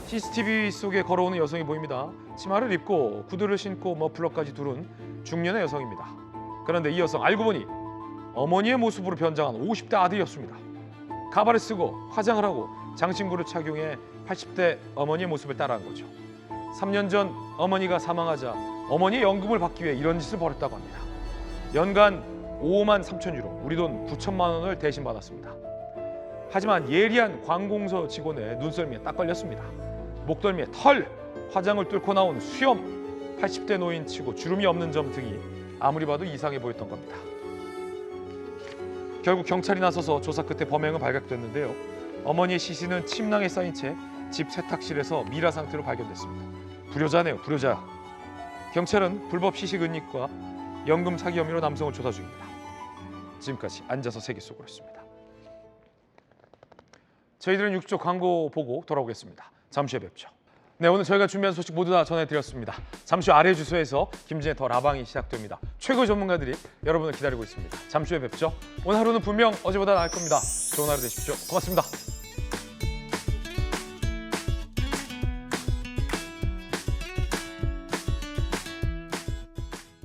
CCTV 속에 걸어오는 여성이 보입니다. 치마를 입고 구두를 신고 머플러까지 두른 중년의 여성입니다. 그런데 이 여성 알고 보니 어머니의 모습으로 변장한 50대 아들이었습니다. 가발을 쓰고 화장을 하고 장신구를 착용해 80대 어머니의 모습을 따라한 거죠. 3년 전 어머니가 사망하자 어머니의 연금을 받기 위해 이런 짓을 벌였다고 합니다. 연간 5만 3천 유로, 우리 돈 9천만 원을 대신 받았습니다. 하지만 예리한 관공서 직원의 눈썰미에 딱 걸렸습니다. 목덜미에 털, 화장을 뚫고 나온 수염, 80대 노인치고 주름이 없는 점 등이 아무리 봐도 이상해 보였던 겁니다. 결국 경찰이 나서서 조사 끝에 범행은 발각됐는데요. 어머니의 시신은 침낭에 쌓인 채 집 세탁실에서 미라 상태로 발견됐습니다. 불효자네요, 불효자. 경찰은 불법 시식 은닉과 연금 사기 혐의로 남성을 조사 중입니다. 지금까지 앉아서 세계 속으로였습니다. 저희들은 6조 광고 보고 돌아오겠습니다. 잠시 후에 뵙죠. 네, 오늘 저희가 준비한 소식 모두 다 전해드렸습니다. 잠시 후 아래 주소에서 김진의 더 라방이 시작됩니다. 최고 전문가들이 여러분을 기다리고 있습니다. 잠시 후에 뵙죠. 오늘 하루는 분명 어제보다 나을 겁니다. 좋은 하루 되십시오. 고맙습니다.